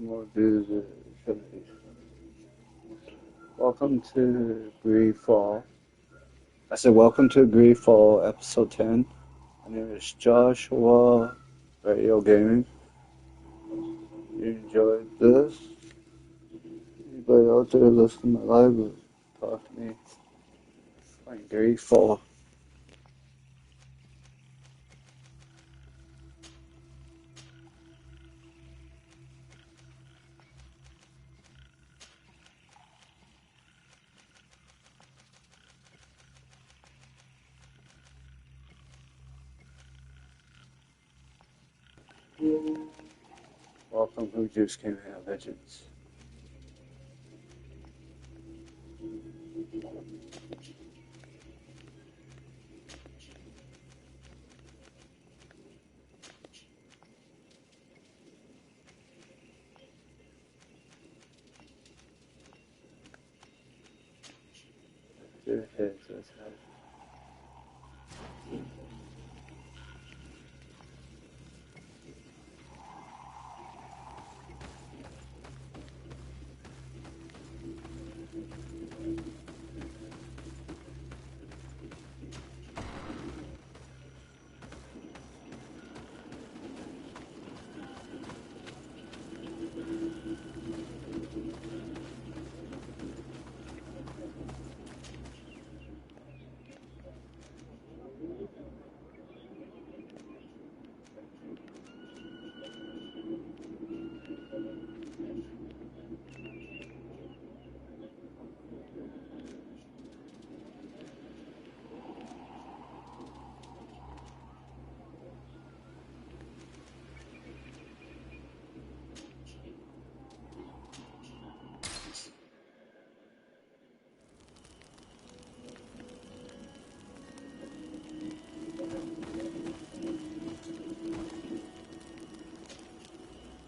more views. Welcome to GreedFall. I said, welcome to GreedFall episode 10. My name is Joshua Radio Gaming. You enjoyed this? Anybody out there listening to my live, talk to me. Playing GreedFall. Welcome who just came to have vengeance. Their heads, that's how.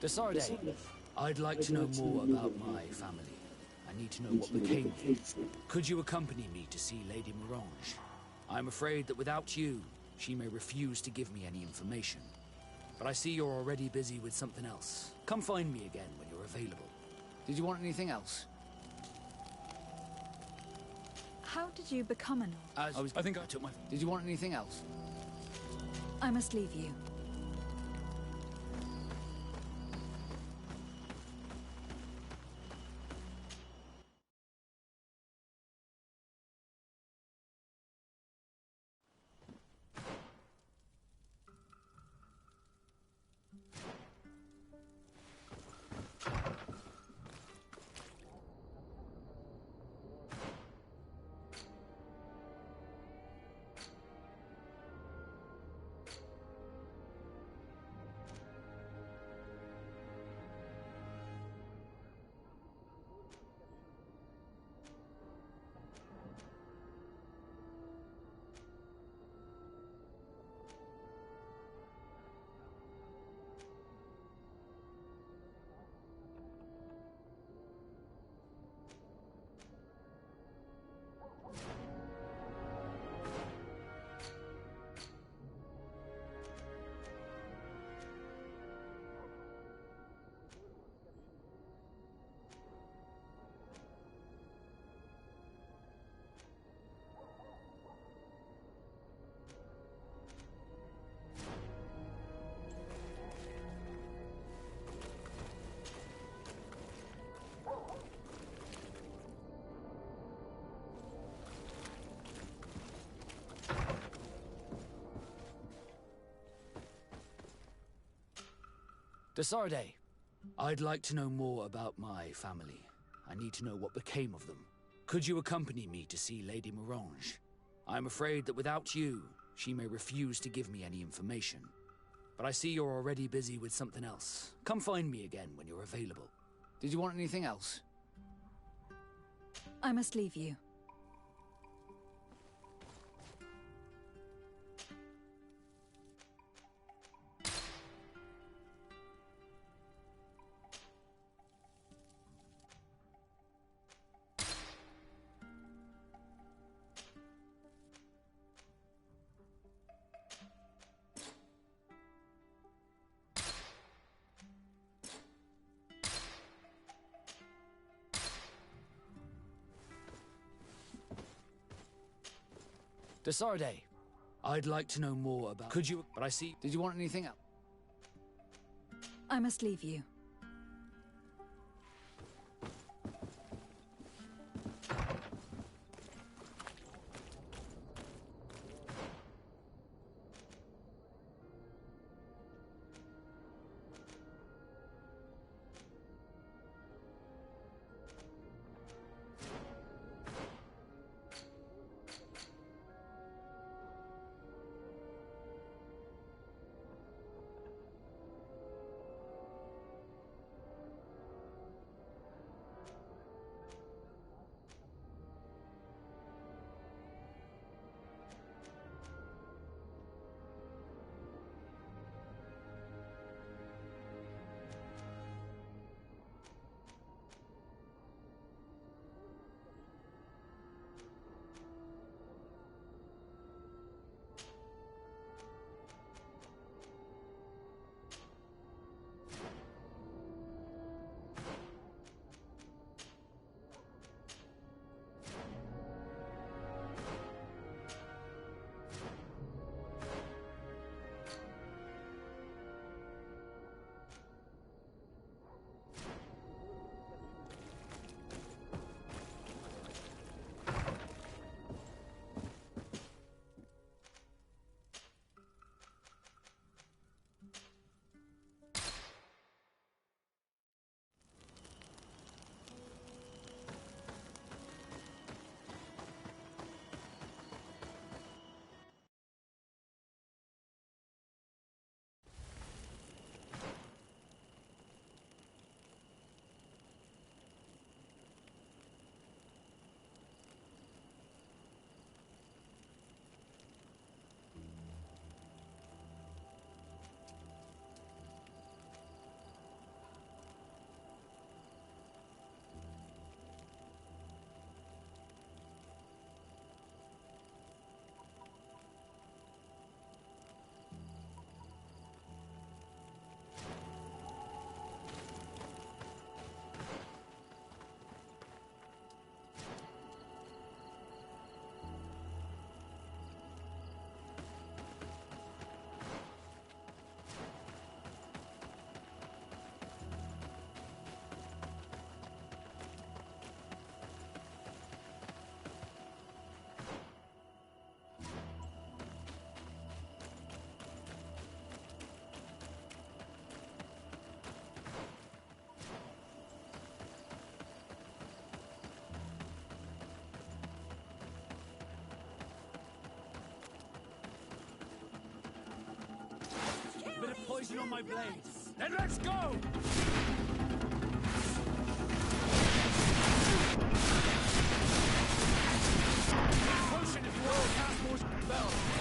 Desarde, I'd like to know more about my family. I need to know what became of them. Could you accompany me to see Lady Morange? I'm afraid that without you, she may refuse to give me any information. But I see you're already busy with something else. Come find me again when you're available. Did you want anything else? How did you become an orc? I think I took my... Did you want anything else? I must leave you. Desarde, I'd like to know more about my family. I need to know what became of them. Could you accompany me to see Lady Morange? I'm afraid that without you, she may refuse to give me any information. But I see you're already busy with something else. Come find me again when you're available. Did you want anything else? I must leave you. Desarde, I'd like to know more about... Could you... But I see... Did you want anything else? I must leave you. Bit of poison on my blade. Then let's go! Potion if you want to cast more spells.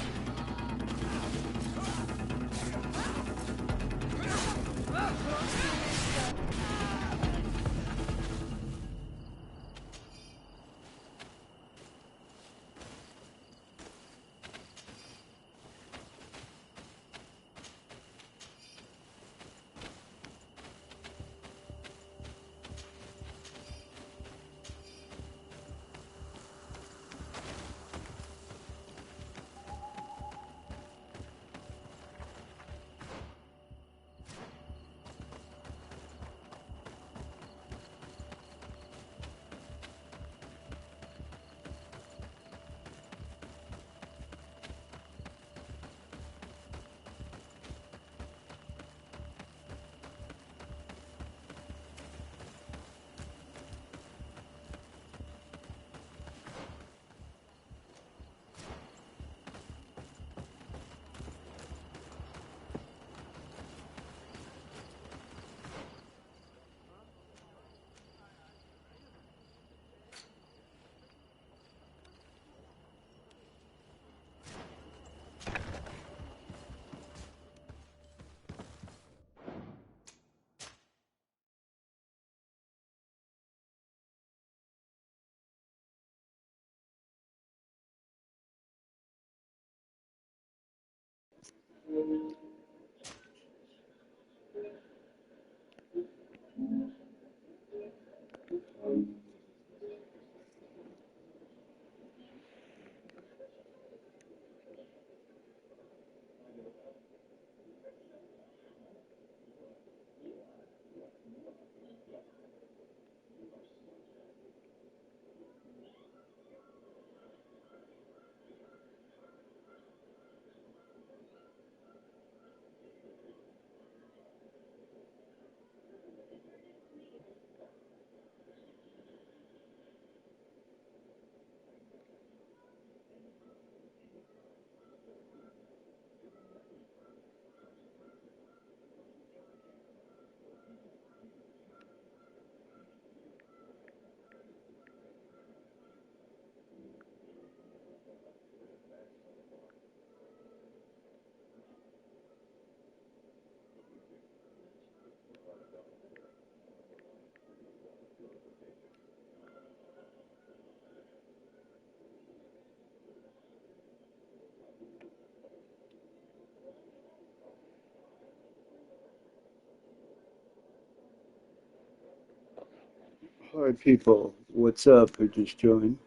Alright, people, what's up? Who just joined?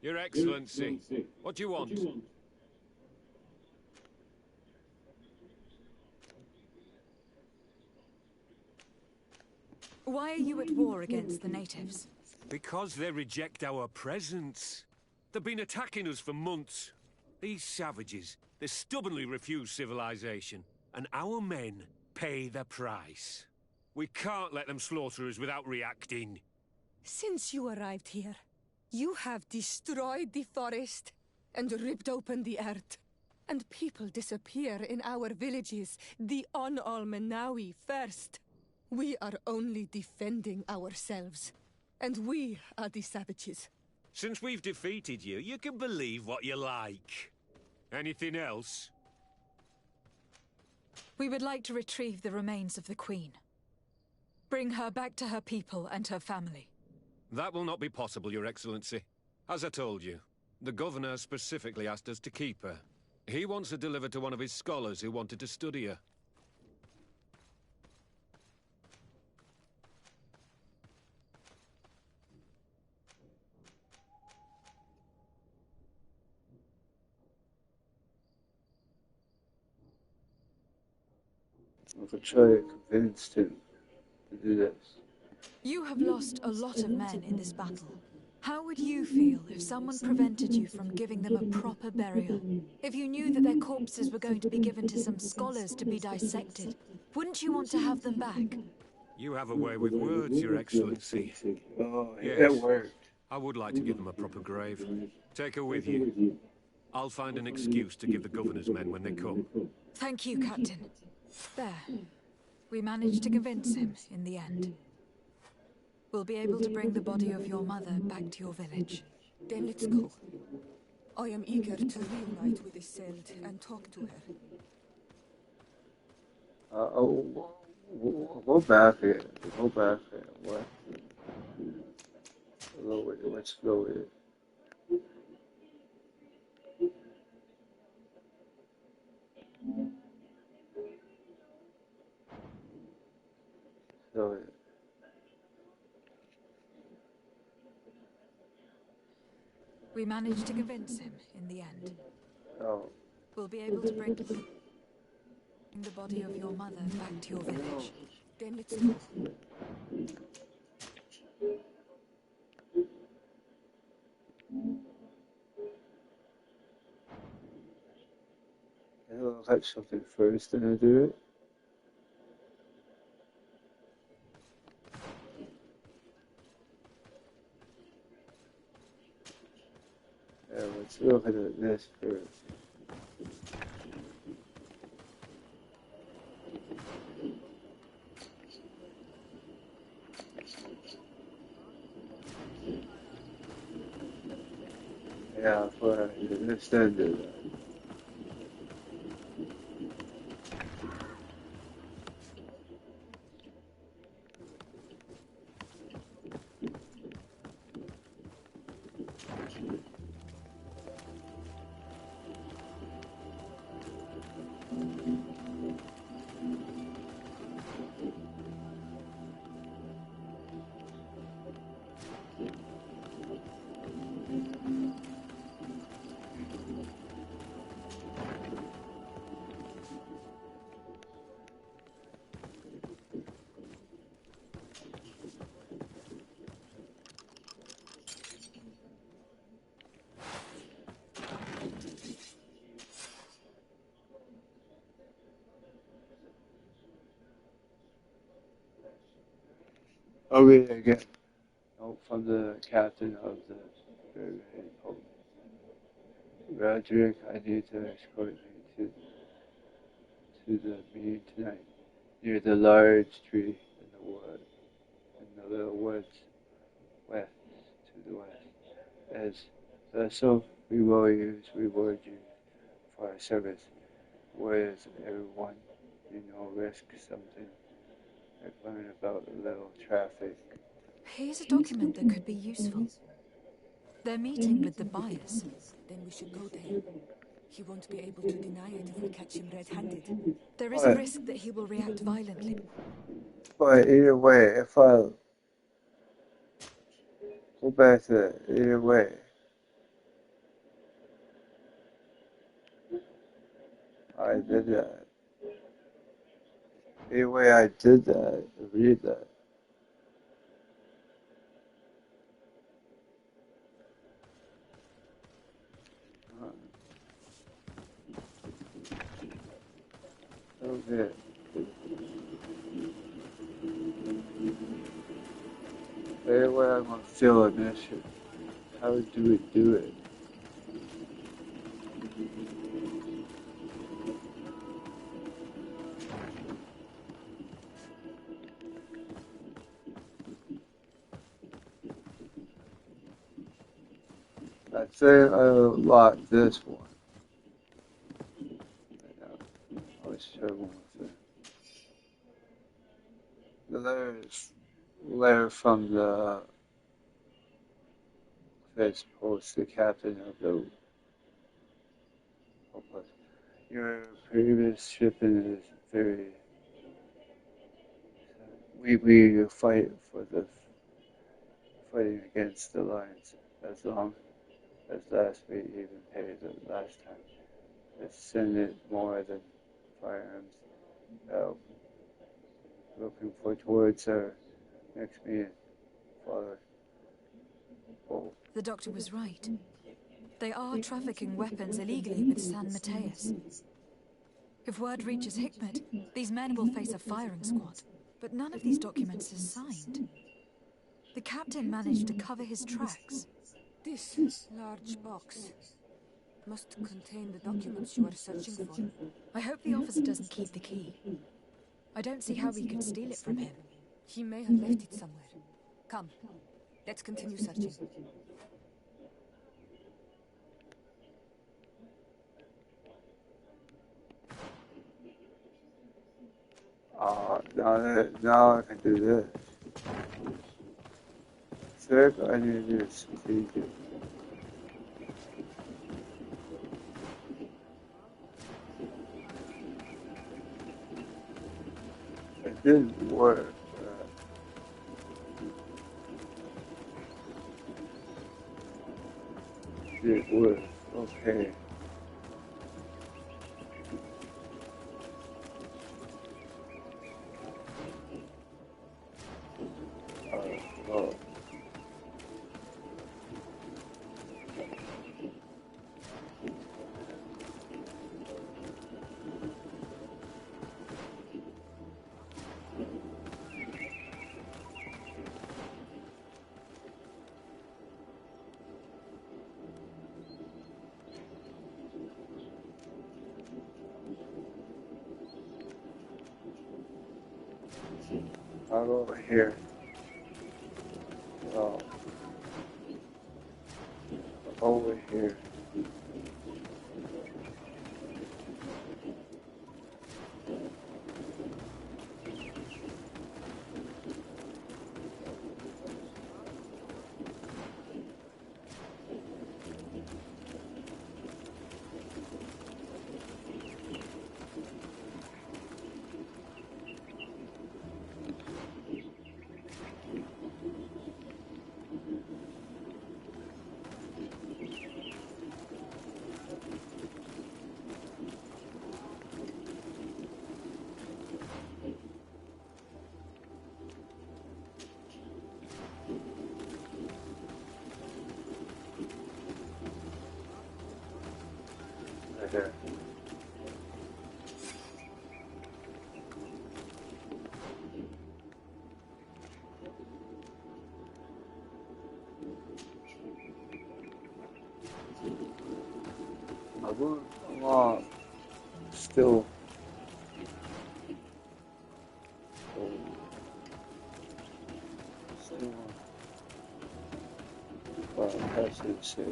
Your Excellency, what do you want? Why are you at war against the natives? Because they reject our presence. They've been attacking us for months. These savages, they stubbornly refuse civilization, and our men pay the price. We can't let them slaughter us without reacting. Since you arrived here, you have destroyed the forest and ripped open the earth. And people disappear in our villages, the On-Almenawi first. We are only defending ourselves. And we are the savages. Since we've defeated you, you can believe what you like. Anything else? We would like to retrieve the remains of the Queen. Bring her back to her people and her family. That will not be possible, Your Excellency. As I told you, the Governor specifically asked us to keep her. He wants her delivered to one of his scholars who wanted to study her. I could try to convince him to do this. You have lost a lot of men in this battle. How would you feel if someone prevented you from giving them a proper burial? If you knew that their corpses were going to be given to some scholars to be dissected, wouldn't you want to have them back? You have a way with words, Your Excellency. Oh, Yes. it worked. I would like to give them a proper grave. Take her with you. I'll find an excuse to give the Governor's men when they come. Thank you, Captain. There. We managed to convince him in the end. We'll be able to bring the body of your mother back to your village. Then let's go. I am eager to reunite with Isolde and talk to her. Go back here. Go back here. What? Lower it. Let's lower it. Lower it. We managed to convince him in the end. Oh. We'll be able to bring the body of your mother back to your village. Then let's go. I'll catch something first and I do it. Yeah, let's look at this first. Yeah, for let's do that. I'll read it again. Note from the captain of the Brigade Post. Roderick, I need to escort me to the meeting tonight. Near the large tree in the wood, in the little woods west to the west. As vessel, we warriors reward you for our service. Whereas everyone, you know, risk something. I learn about a little traffic. Here's a document that could be useful. They're meeting with the buyers. Then we should go there. He won't be able to deny it if we catch him red-handed. There is a risk that he will react violently. But either way, if I go back to it, either way, I did that. Either way I did that, read that. Okay. Either way I'm gonna feel a mission. How do we do it? I think I locked this one. I was sure one thing. The letter from the face post, the captain of the Hopeless. Your previous shipping is very. We fight for the fighting against the Lions as long as last we even paid the last time. Let's send it more than firearms. Looking for towards our next meeting, Father. Oh, The doctor was right. They are trafficking weapons illegally with San Mateus. If word reaches Hikmet, these men will face a firing squad. But none of these documents is signed. The captain managed to cover his tracks. This large box must contain the documents you are searching for. I hope the officer doesn't keep the key. I don't see how we could steal it from him. He may have left it somewhere. Come, let's continue searching. now I can do this. Third, I need to do strategic. It didn't work. It did work. Okay. Oh. I'll go over here. Oh. Over here. Right there. I'm still. Still. That's it.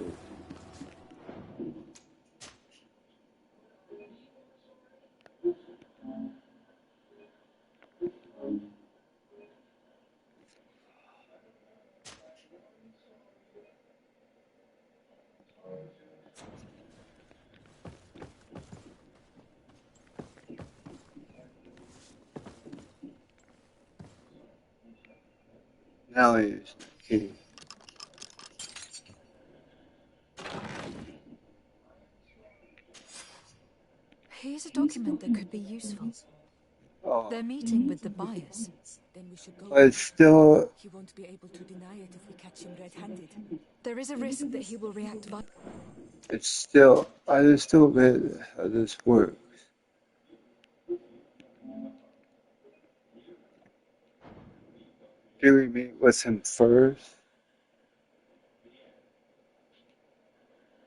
Now I use the key. Here's a document that could be useful. Oh, They're meeting with the buyers. Then we should go. but it's still. He won't be able to deny it if we catch him red-handed. There is a risk that he will react violently. It's still. I just still a bit how this works. Do we meet with him first?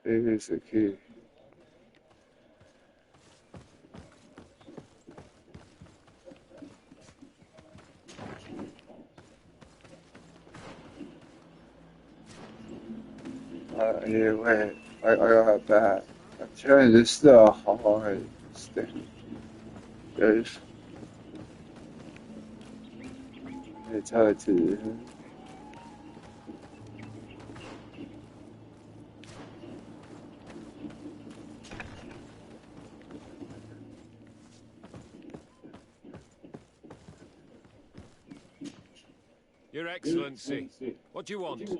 Here's the key. Yeah, wait. I got that. I'm trying this is the hardest thing. Guys. It's hard to do. Your Excellency, what do you want?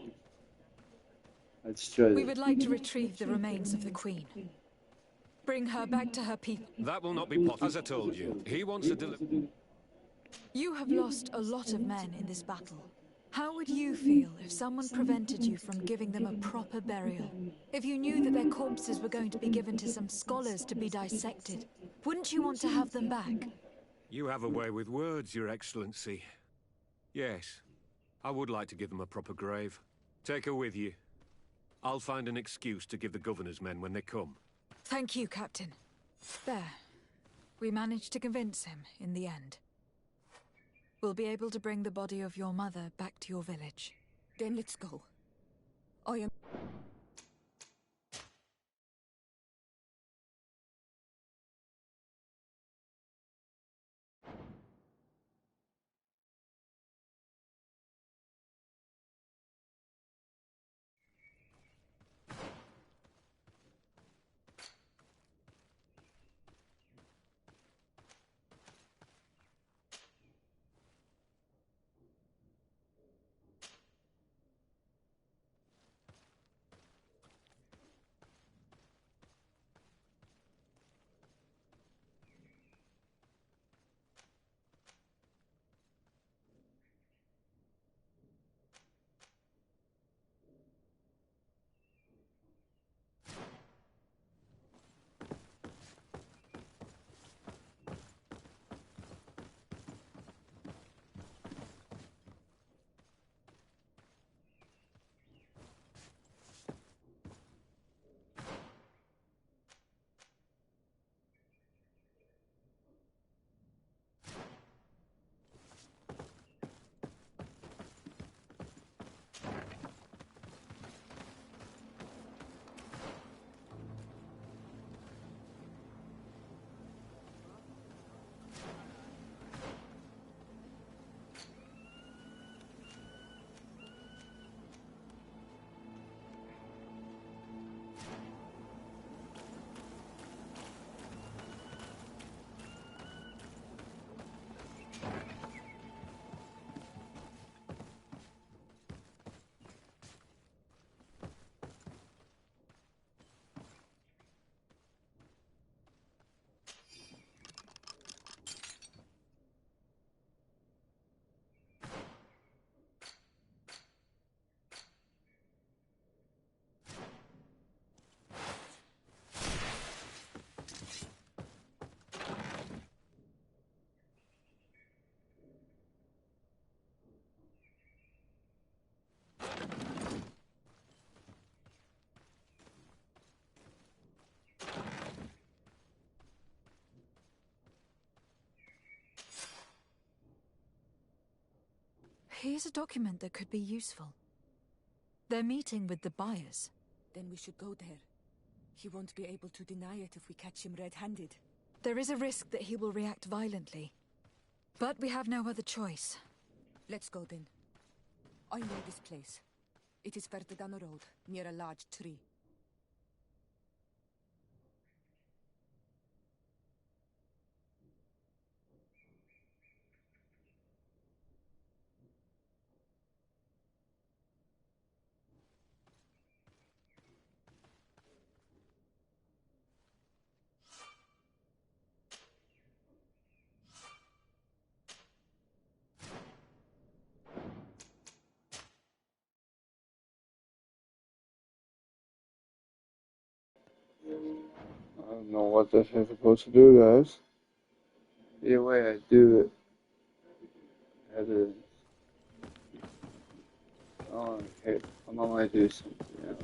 Let's try We this. would like to retrieve the remains of the Queen. Bring her back to her people. That will not be possible, as I told you. He wants to deliver... You have lost a lot of men in this battle. How would you feel if someone prevented you from giving them a proper burial? If you knew that their corpses were going to be given to some scholars to be dissected, wouldn't you want to have them back? You have a way with words, Your Excellency. Yes, I would like to give them a proper grave. Take her with you. I'll find an excuse to give the governor's men when they come. Thank you, Captain. There. We managed to convince him in the end. We'll be able to bring the body of your mother back to your village. Then let's go. I am... Here's a document that could be useful. They're meeting with the buyers. Then we should go there. He won't be able to deny it if we catch him red-handed. There is a risk that he will react violently. But we have no other choice. Let's go then. I know this place. It is further down the road, near a large tree. don't know what this is supposed to do, guys. Either way I do it. Evidence. Oh, okay. I'm on my way to do something else.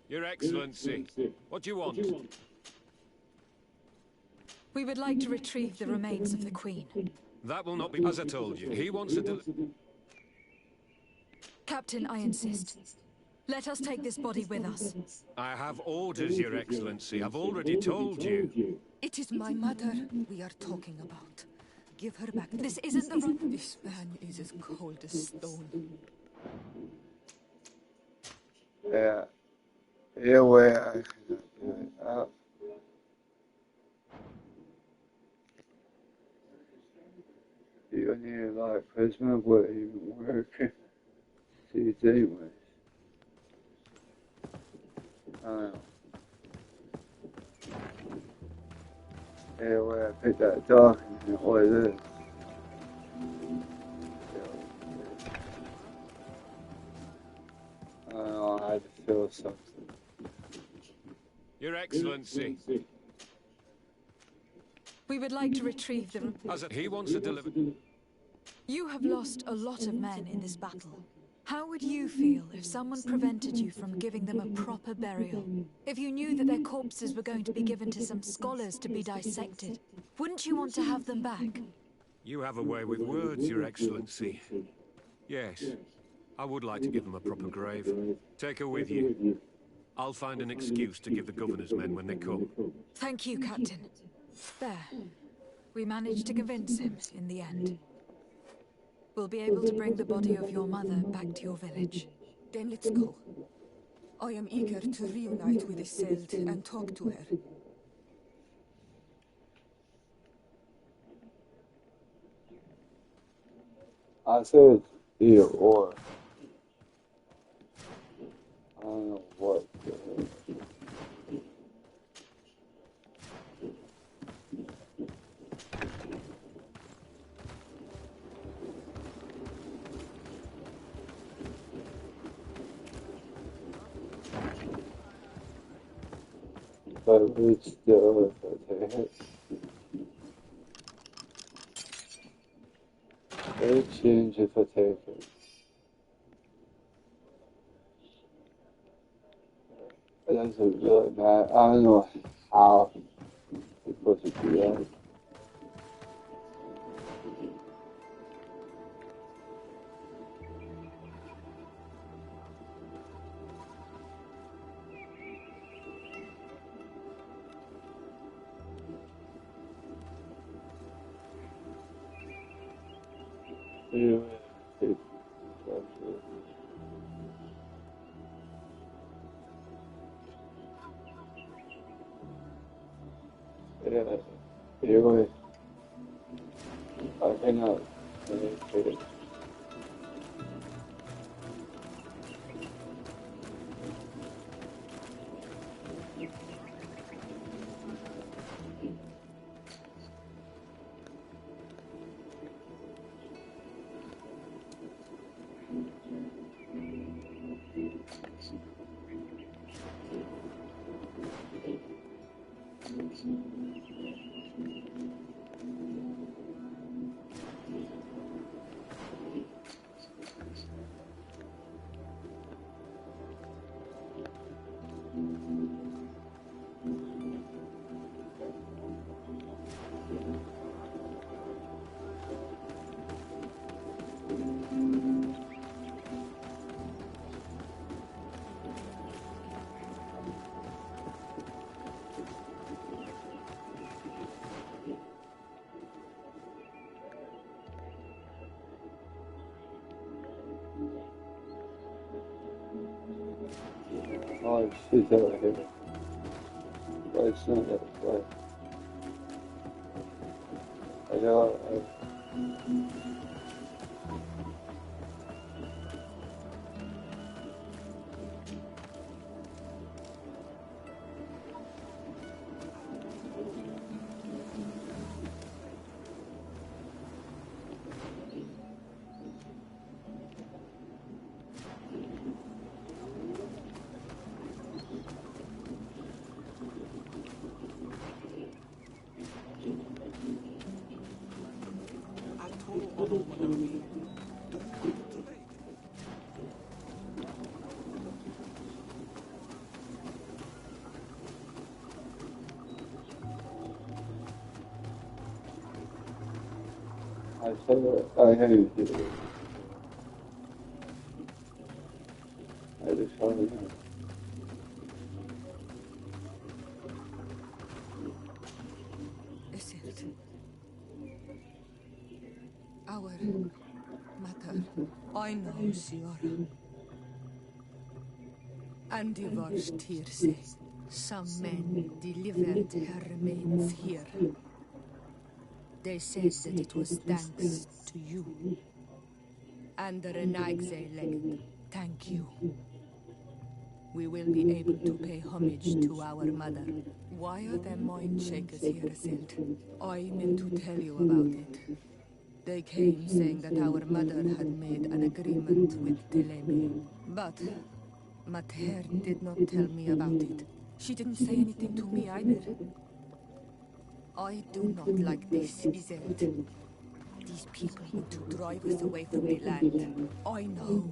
Your Excellency, what do you want? We would like to retrieve the remains of the Queen. That will not be, as I told you. He wants to Captain, I insist. Let us take this body with us. I have orders, Your Excellency. I've already told you. It is my mother we are talking about. Give her back. This isn't the right... This man is as cold as stone. Yeah. Either way I cannot do it. You need like prisoner would even work. See, anyways. I don't know. Anyway, I picked that dog and what it is. I don't know, I had to feel something. Your Excellency. We would like to retrieve the... He wants to deliver... You have lost a lot of men in this battle. How would you feel if someone prevented you from giving them a proper burial? If you knew that their corpses were going to be given to some scholars to be dissected, wouldn't you want to have them back? You have a way with words, Your Excellency. Yes, I would like to give them a proper grave. Take her with you. I'll find an excuse to give the governor's men when they come. Thank you, Captain. There. We managed to convince him in the end. We'll be able to bring the body of your mother back to your village. Then let's go. I am eager to reunite with Isolde and talk to her. I said either or. I don't know what. But we'd still take it. They change if I take it. It doesn't really matter. I don't know how you're supposed to do that. Yeah, anyway, I cannot take it. Oh, she's over here. But it's not that way. I know. I hate you. I just saw it. Isildt. Our mother. I know, Siora. And Ivar's Tirse. Some men delivered her remains here. They said that it was thanks to you. And the Renagze legend. Thank you. We will be able to pay homage to our mother. Why are there mind shakers here, Isildt? I meant to tell you about it. They came saying that our mother had made an agreement with Teleme. But Mater did not tell me about it. She didn't say anything to me either. I do not like this, Isildt. These people want to drive us away from the land. I know.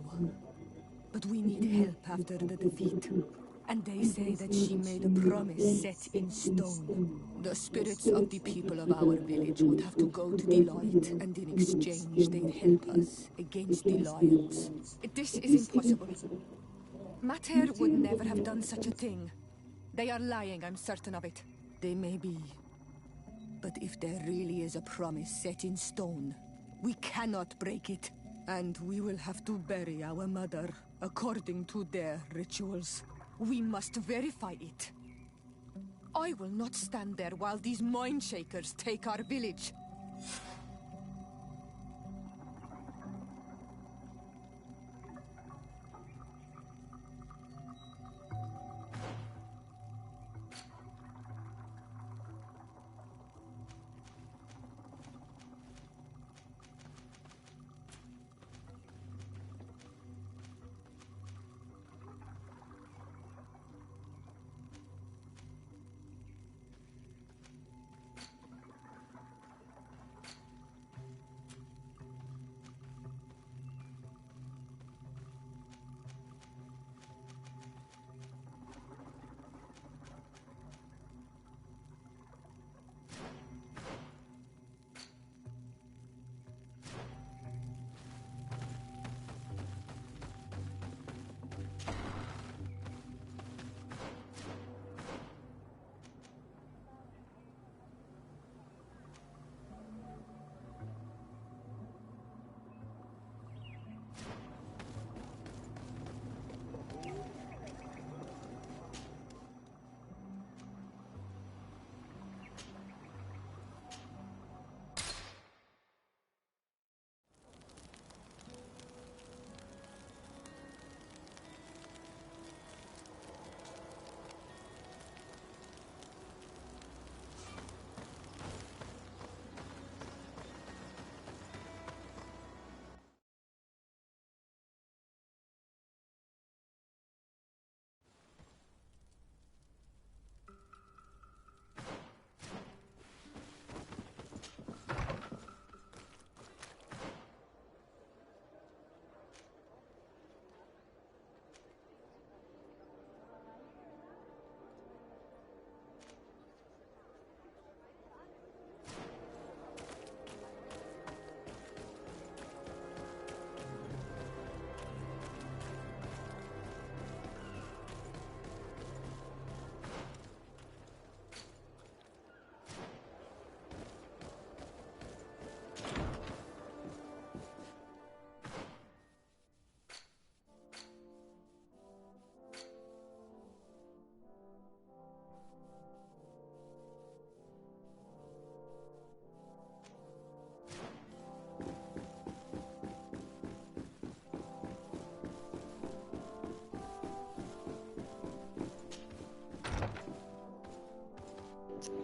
But we need help after the defeat. And they say that she made a promise set in stone. The spirits of the people of our village would have to go to the light, and in exchange they'd help us against the lions. This is impossible. Mater would never have done such a thing. They are lying, I'm certain of it. They may be. But if there really is a promise set in stone, we cannot break it. And we will have to bury our mother according to their rituals. We must verify it. I will not stand there while these mind shakers take our village.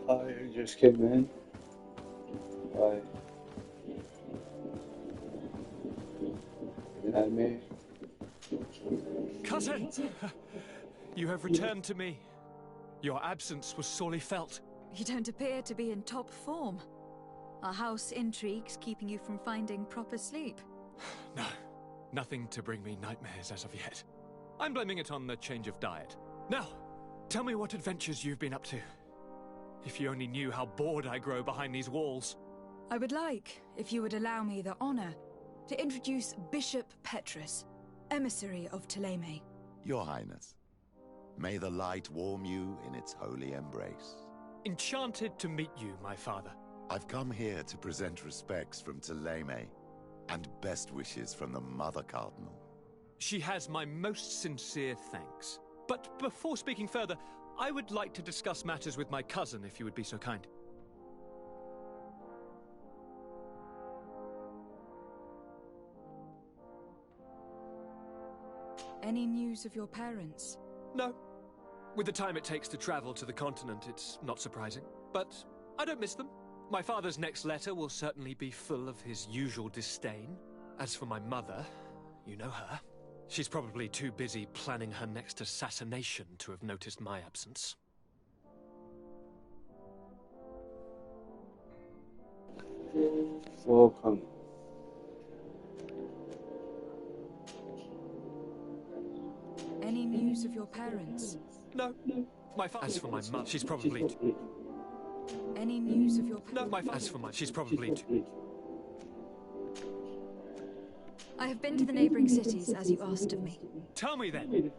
I just came in. Why? Looking at me. Cousin! You have returned to me. Your absence was sorely felt. You don't appear to be in top form. Are house intrigues keeping you from finding proper sleep? No, nothing to bring me nightmares as of yet. I'm blaming it on the change of diet. Now, tell me what adventures you've been up to. If you only knew how bored I grow behind these walls. I would like, if you would allow me the honor, to introduce Bishop Petrus, emissary of Ptolemy. Your Highness, may the light warm you in its holy embrace. Enchanted to meet you, my father. I've come here to present respects from Ptolemy, and best wishes from the Mother Cardinal. She has my most sincere thanks. But before speaking further, I would like to discuss matters with my cousin, if you would be so kind. Any news of your parents? No. With the time it takes to travel to the continent, it's not surprising. But I don't miss them. My father's next letter will certainly be full of his usual disdain. As for my mother, you know her. She's probably too busy planning her next assassination to have noticed my absence. Welcome. Any news of your parents? No. My father. As for my mother, she's probably. Any news of your No, my father. As for my. She's probably. I have been to the neighboring cities, as you asked of me. Tell me then.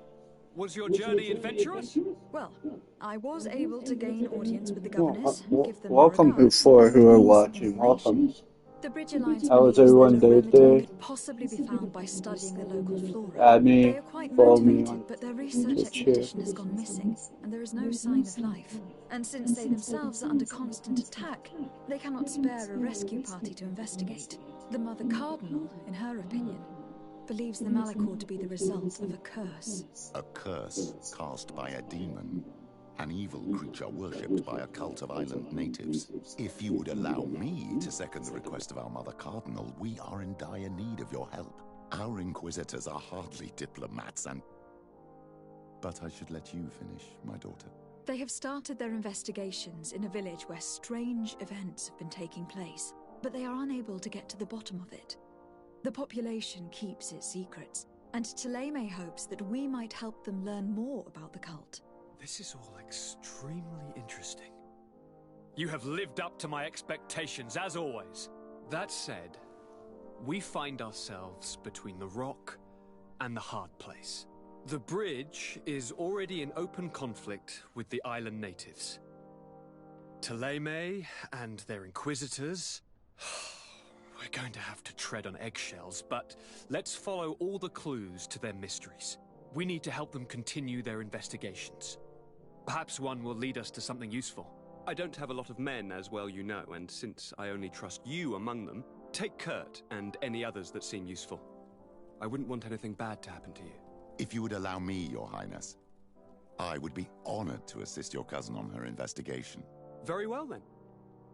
Was your journey adventurous? Well, I was able to gain audience with the governors, give them Welcome a regard, for who are and watching. some Welcome. information. The Bridge Alliance How was believes everyone that a day remedy today? could possibly be found by studying the local flora. Add me, They are quite follow me motivated, on but their research Twitch here. expedition has gone missing, and there is no sign of life. And since they themselves are under constant attack, they cannot spare a rescue party to investigate. The Mother Cardinal, in her opinion, believes the Malachor to be the result of a curse. A curse cast by a demon. An evil creature worshipped by a cult of island natives. If you would allow me to second the request of our Mother Cardinal, we are in dire need of your help. Our inquisitors are hardly diplomats and... But I should let you finish, my daughter. They have started their investigations in a village where strange events have been taking place, but they are unable to get to the bottom of it. The population keeps its secrets, and Ptolemy hopes that we might help them learn more about the cult. This is all extremely interesting. You have lived up to my expectations, as always. That said, we find ourselves between the rock and the hard place. The bridge is already in open conflict with the island natives. Ptolemy and their inquisitors... We're going to have to tread on eggshells, but let's follow all the clues to their mysteries. We need to help them continue their investigations. Perhaps one will lead us to something useful. I don't have a lot of men, as well you know, and since I only trust you among them, take Kurt and any others that seem useful. I wouldn't want anything bad to happen to you. If you would allow me, Your Highness, I would be honored to assist your cousin on her investigation. Very well, then.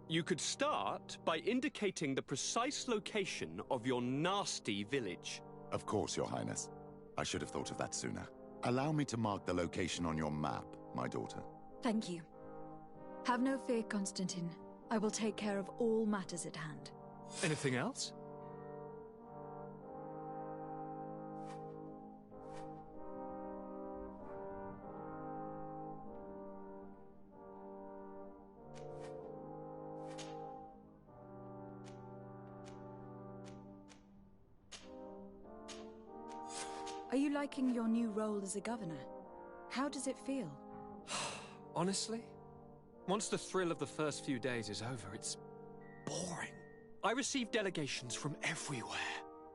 You could start by indicating the precise location of your nasty village. Of course, Your Highness. I should have thought of that sooner. Allow me to mark the location on your map, my daughter. Thank you. Have no fear, Constantine. I will take care of all matters at hand. Anything else? Are you liking your new role as a governor? How does it feel? Honestly, once the thrill of the first few days is over, it's boring. I receive delegations from everywhere.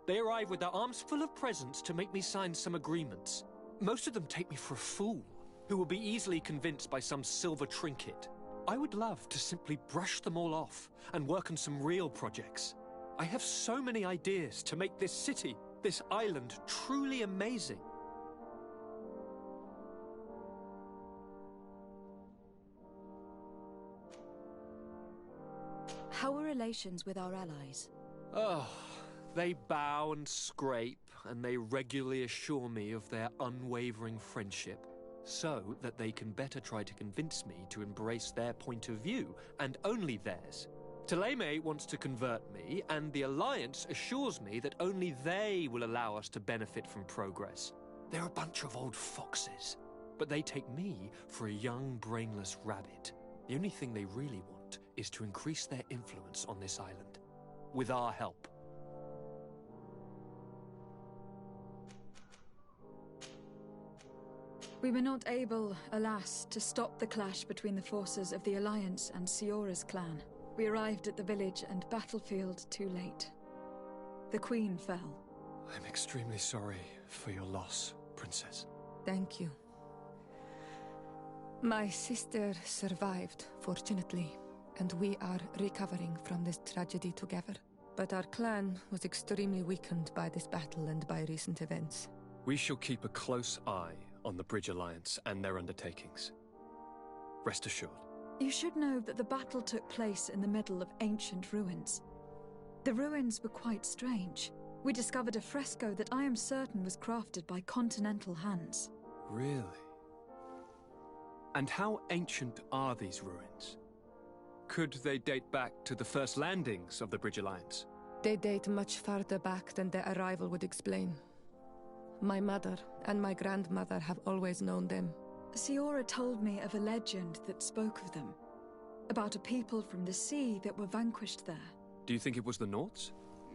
They arrive with their arms full of presents to make me sign some agreements. Most of them take me for a fool, who will be easily convinced by some silver trinket. I would love to simply brush them all off and work on some real projects. I have so many ideas to make this city, this island, truly amazing. How are relations with our allies? Oh, they bow and scrape, and they regularly assure me of their unwavering friendship, so that they can better try to convince me to embrace their point of view, and only theirs. Ptolemy wants to convert me, and the Alliance assures me that only they will allow us to benefit from progress. They're a bunch of old foxes, but they take me for a young, brainless rabbit. The only thing they really want is to increase their influence on this island. with our help. We were not able, alas, to stop the clash between the forces of the Alliance and Siora's clan. We arrived at the village and battlefield too late. The Queen fell. I'm extremely sorry for your loss, Princess. Thank you. My sister survived, fortunately, and we are recovering from this tragedy together. But our clan was extremely weakened by this battle and by recent events. We shall keep a close eye on the Bridge Alliance and their undertakings. Rest assured. You should know that the battle took place in the middle of ancient ruins. The ruins were quite strange. We discovered a fresco that I am certain was crafted by continental hands. Really? And how ancient are these ruins? Could they date back to the first landings of the Bridge Alliance? They date much farther back than their arrival would explain. My mother and my grandmother have always known them. Siora told me of a legend that spoke of them, about a people from the sea that were vanquished there. Do you think it was the Nauts?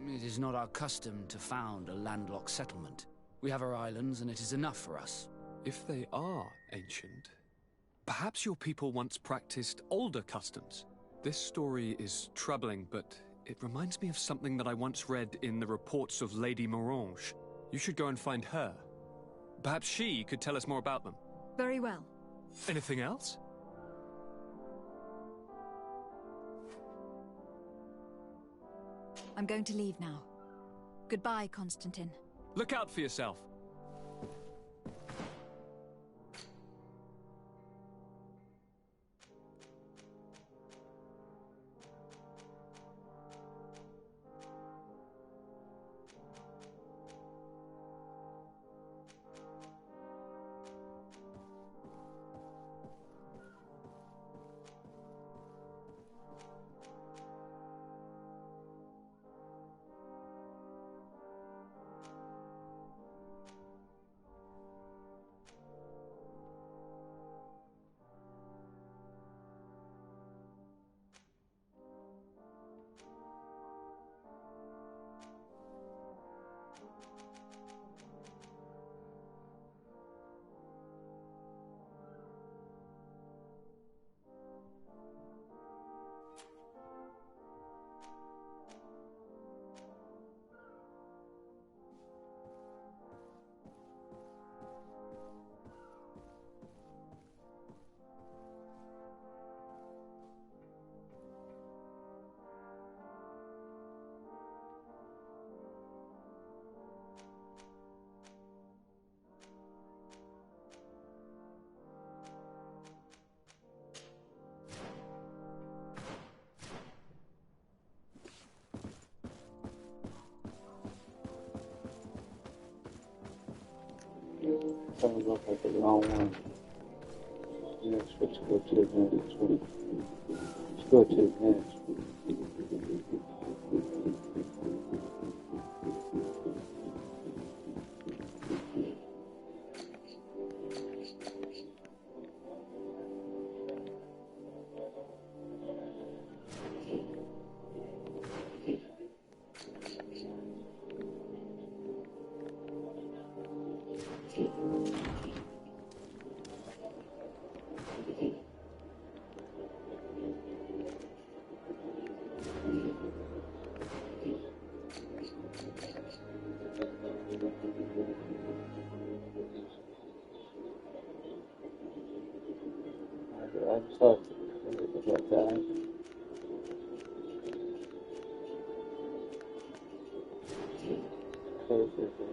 It is not our custom to found a landlocked settlement. We have our islands, and it is enough for us. If they are ancient, perhaps your people once practiced older customs. This story is troubling, but it reminds me of something that I once read in the reports of Lady Morange. You should go and find her. Perhaps she could tell us more about them. Very well. Anything else? I'm going to leave now. Goodbye, Constantine. Look out for yourself. Sounds like the wrong one. Let's go to the next one. Let's go to the next one. I'm sorry about that. That's okay.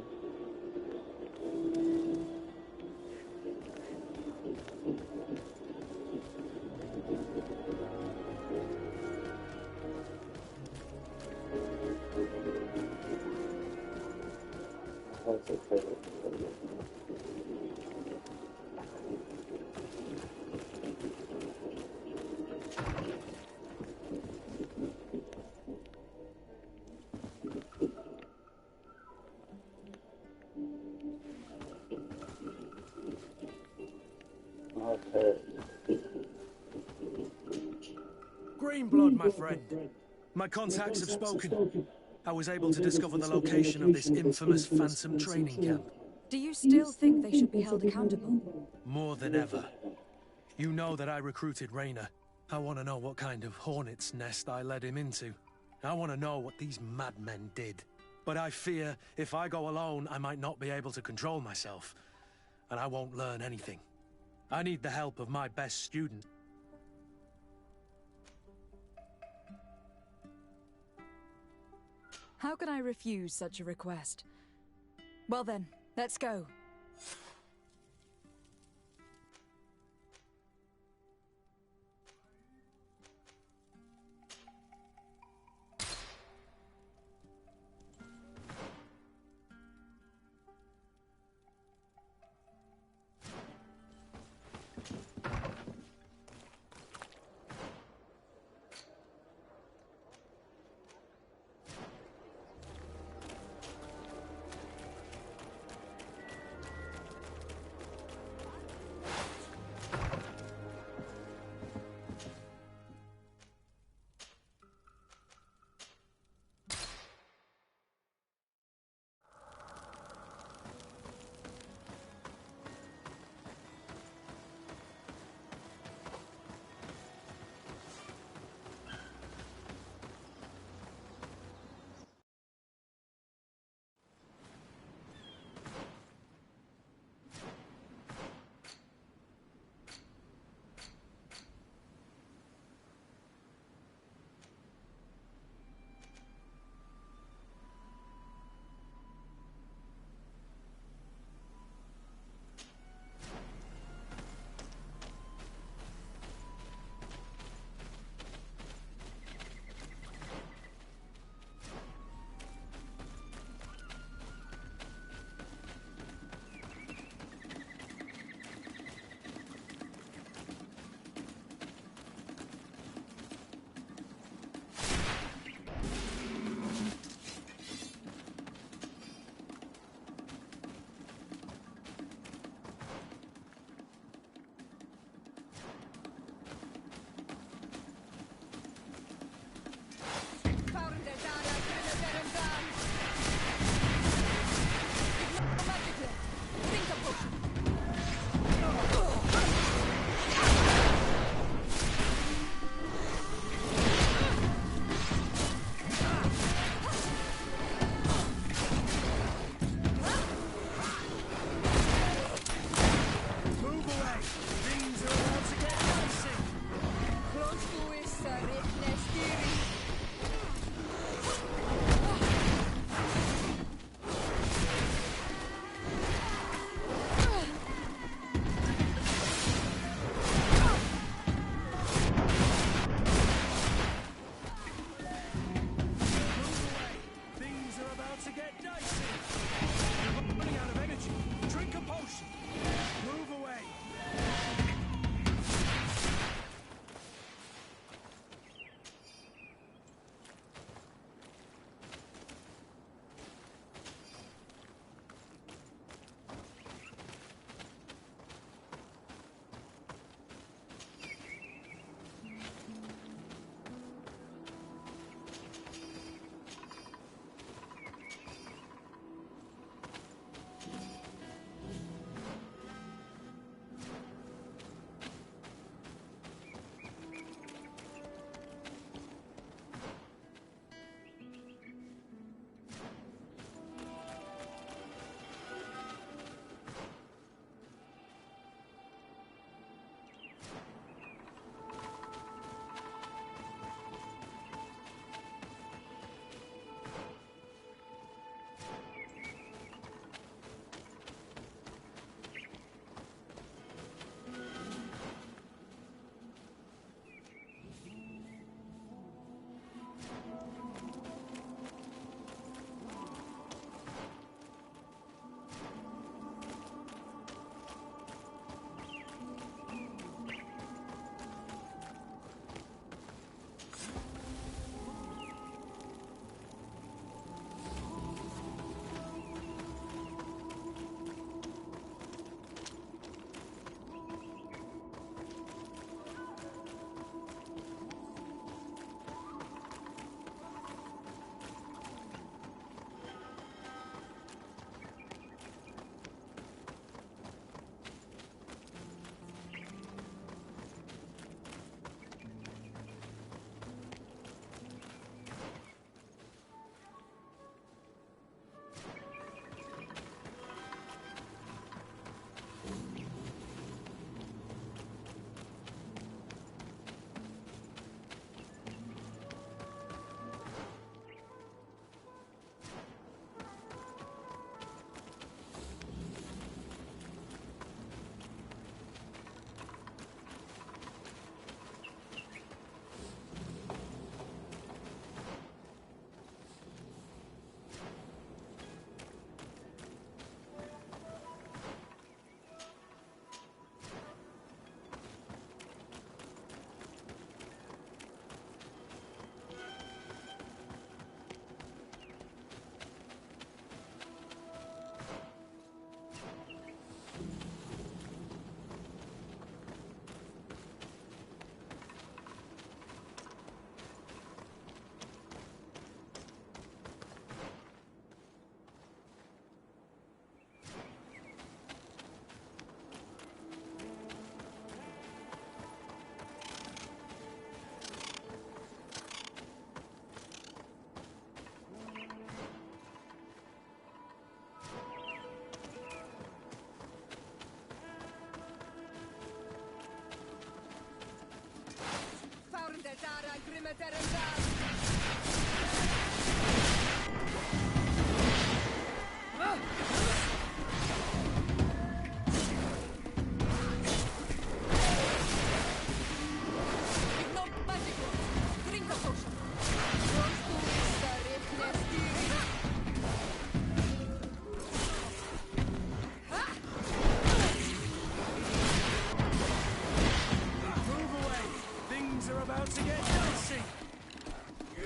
Green blood, my friend. My contacts have spoken. I was able to discover the location of this infamous Phantom training camp. Do you still think they should be held accountable? More than ever. You know that I recruited Rayner. I want to know what kind of hornet's nest I led him into. I want to know what these madmen did. But I fear if I go alone, I might not be able to control myself. And I won't learn anything. I need the help of my best student. How can I refuse such a request? Well then, let's go.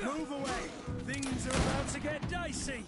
Move away! Things are about to get dicey!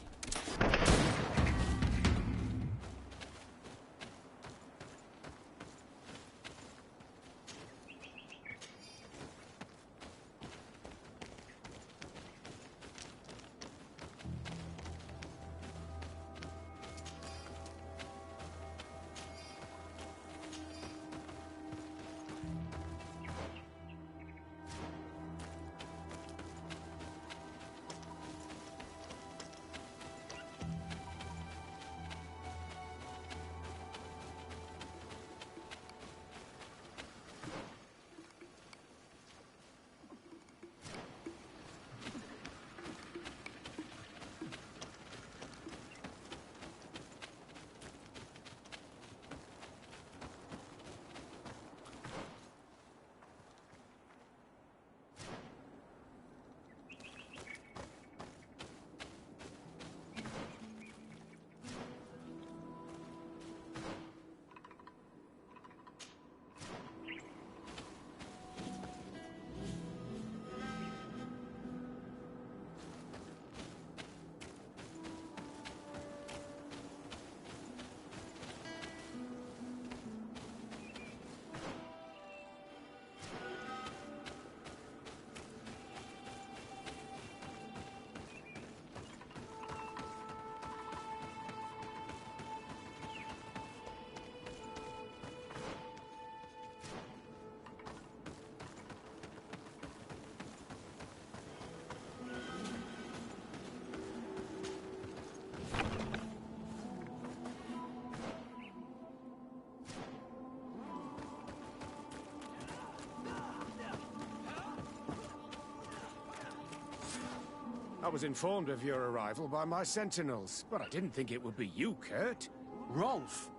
I was informed of your arrival by my sentinels, but I didn't think it would be you, Kurt. Rolf!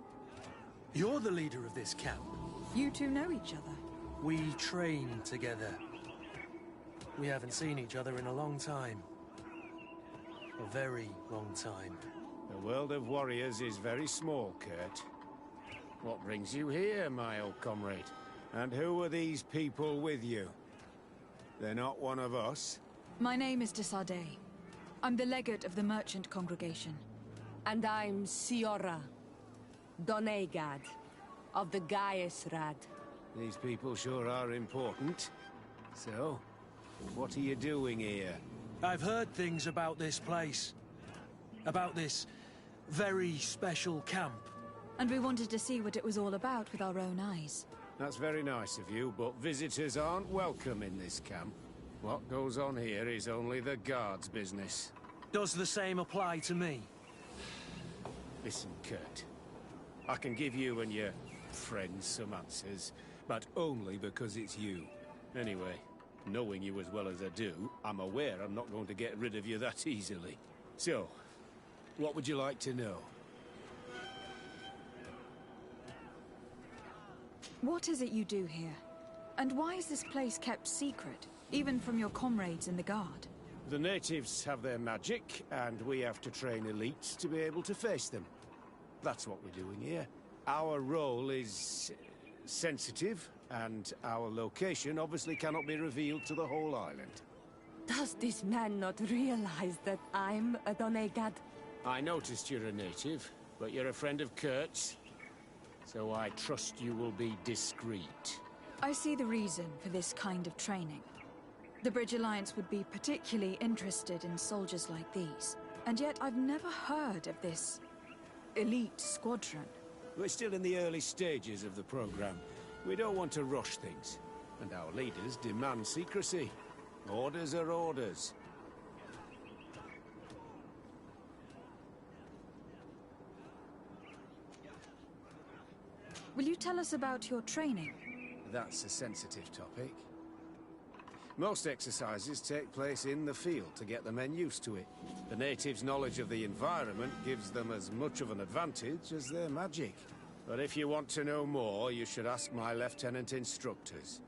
You're the leader of this camp. You two know each other? We train together. We haven't seen each other in a long time. A very long time. The world of warriors is very small, Kurt. What brings you here, my old comrade? And who are these people with you? They're not one of us? My name is de Sardet. I'm the legate of the merchant congregation. And I'm Siora, Donegad, of the Gaiusrad. These people sure are important. So, what are you doing here? I've heard things about this place. About this very special camp. And we wanted to see what it was all about with our own eyes. That's very nice of you, but visitors aren't welcome in this camp. What goes on here is only the guards' business. Does the same apply to me? Listen, Kurt. I can give you and your friends some answers, but only because it's you. Anyway, knowing you as well as I do, I'm aware I'm not going to get rid of you that easily. So, what would you like to know? What is it you do here? And why is this place kept secret? Even from your comrades in the guard? The natives have their magic, and we have to train elites to be able to face them. That's what we're doing here. Our role is sensitive, and our location obviously cannot be revealed to the whole island. Does this man not realize that I'm a Donegad? I noticed you're a native, but you're a friend of Kurt's, so I trust you will be discreet. I see the reason for this kind of training. The Bridge Alliance would be particularly interested in soldiers like these. And yet I've never heard of this elite squadron. We're still in the early stages of the program. We don't want to rush things. And our leaders demand secrecy. Orders are orders. Will you tell us about your training? That's a sensitive topic. Most exercises take place in the field to get the men used to it. The natives' knowledge of the environment gives them as much of an advantage as their magic. But if you want to know more, you should ask my lieutenant instructors.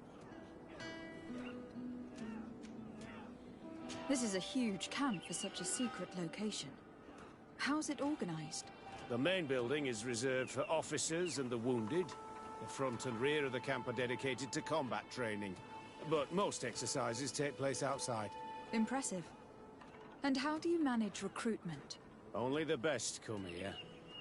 This is a huge camp for such a secret location. How's it organized? The main building is reserved for officers and the wounded. The front and rear of the camp are dedicated to combat training. But most exercises take place outside. Impressive. And how do you manage recruitment? Only the best come here.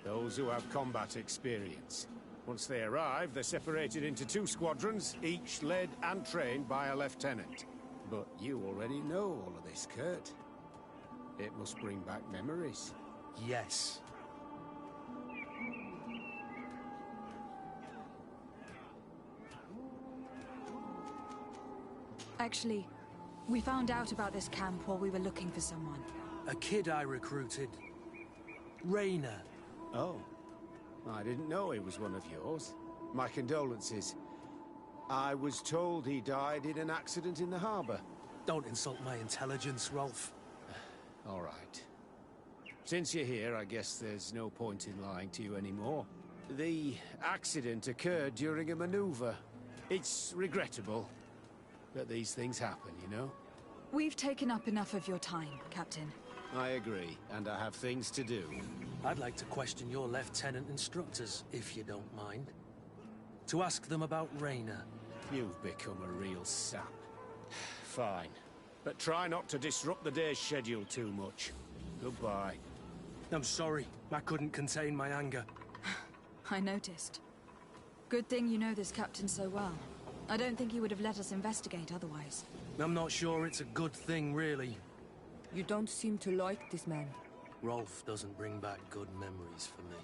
Those who have combat experience. Once they arrive, they're separated into 2 squadrons, each led and trained by a lieutenant. But you already know all of this, Kurt. It must bring back memories. Yes. Actually, we found out about this camp while we were looking for someone. A kid I recruited. Rainer. Oh. I didn't know he was one of yours. My condolences. I was told he died in an accident in the harbor. Don't insult my intelligence, Rolf. All right. Since you're here, I guess there's no point in lying to you anymore. The accident occurred during a maneuver. It's regrettable that these things happen, you know? We've taken up enough of your time, Captain. I agree, and I have things to do. I'd like to question your lieutenant instructors, if you don't mind. To ask them about Rainer. You've become a real sap. Fine. But try not to disrupt the day's schedule too much. Goodbye. I'm sorry. I couldn't contain my anger. I noticed. Good thing you know this captain so well. I don't think he would have let us investigate otherwise. I'm not sure it's a good thing, really. You don't seem to like this man. Rolf doesn't bring back good memories for me.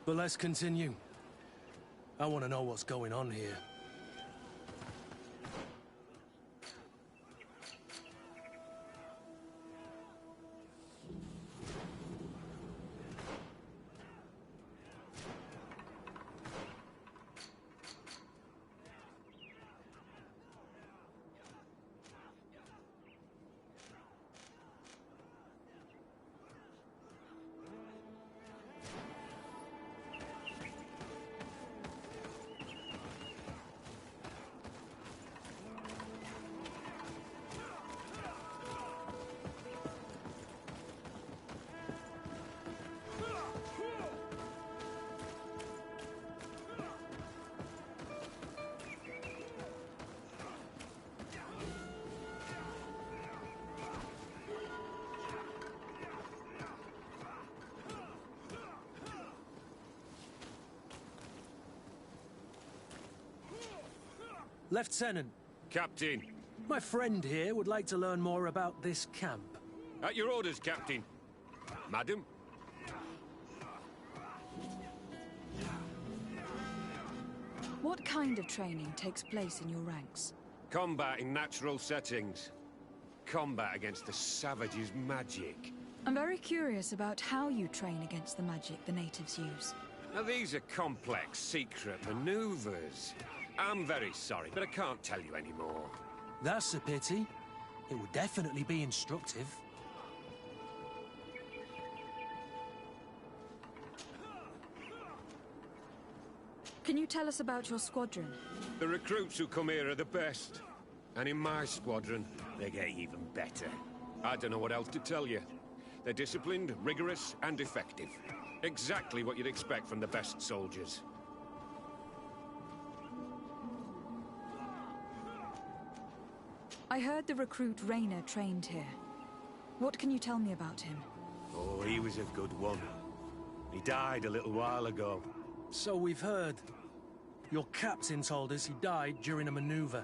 But let's continue. I want to know what's going on here. Lieutenant. Captain. My friend here would like to learn more about this camp. At your orders, Captain. Madam? What kind of training takes place in your ranks? Combat in natural settings. Combat against the savages' magic. I'm very curious about how you train against the magic the natives use. Now, these are complex, secret maneuvers. I'm very sorry, but I can't tell you anymore. That's a pity. It would definitely be instructive. Can you tell us about your squadron? The recruits who come here are the best. And in my squadron, they get even better. I don't know what else to tell you. They're disciplined, rigorous, and effective. Exactly what you'd expect from the best soldiers. I heard the recruit Rainer trained here. What can you tell me about him? Oh, he was a good one. He died a little while ago. So we've heard. Your captain told us he died during a maneuver.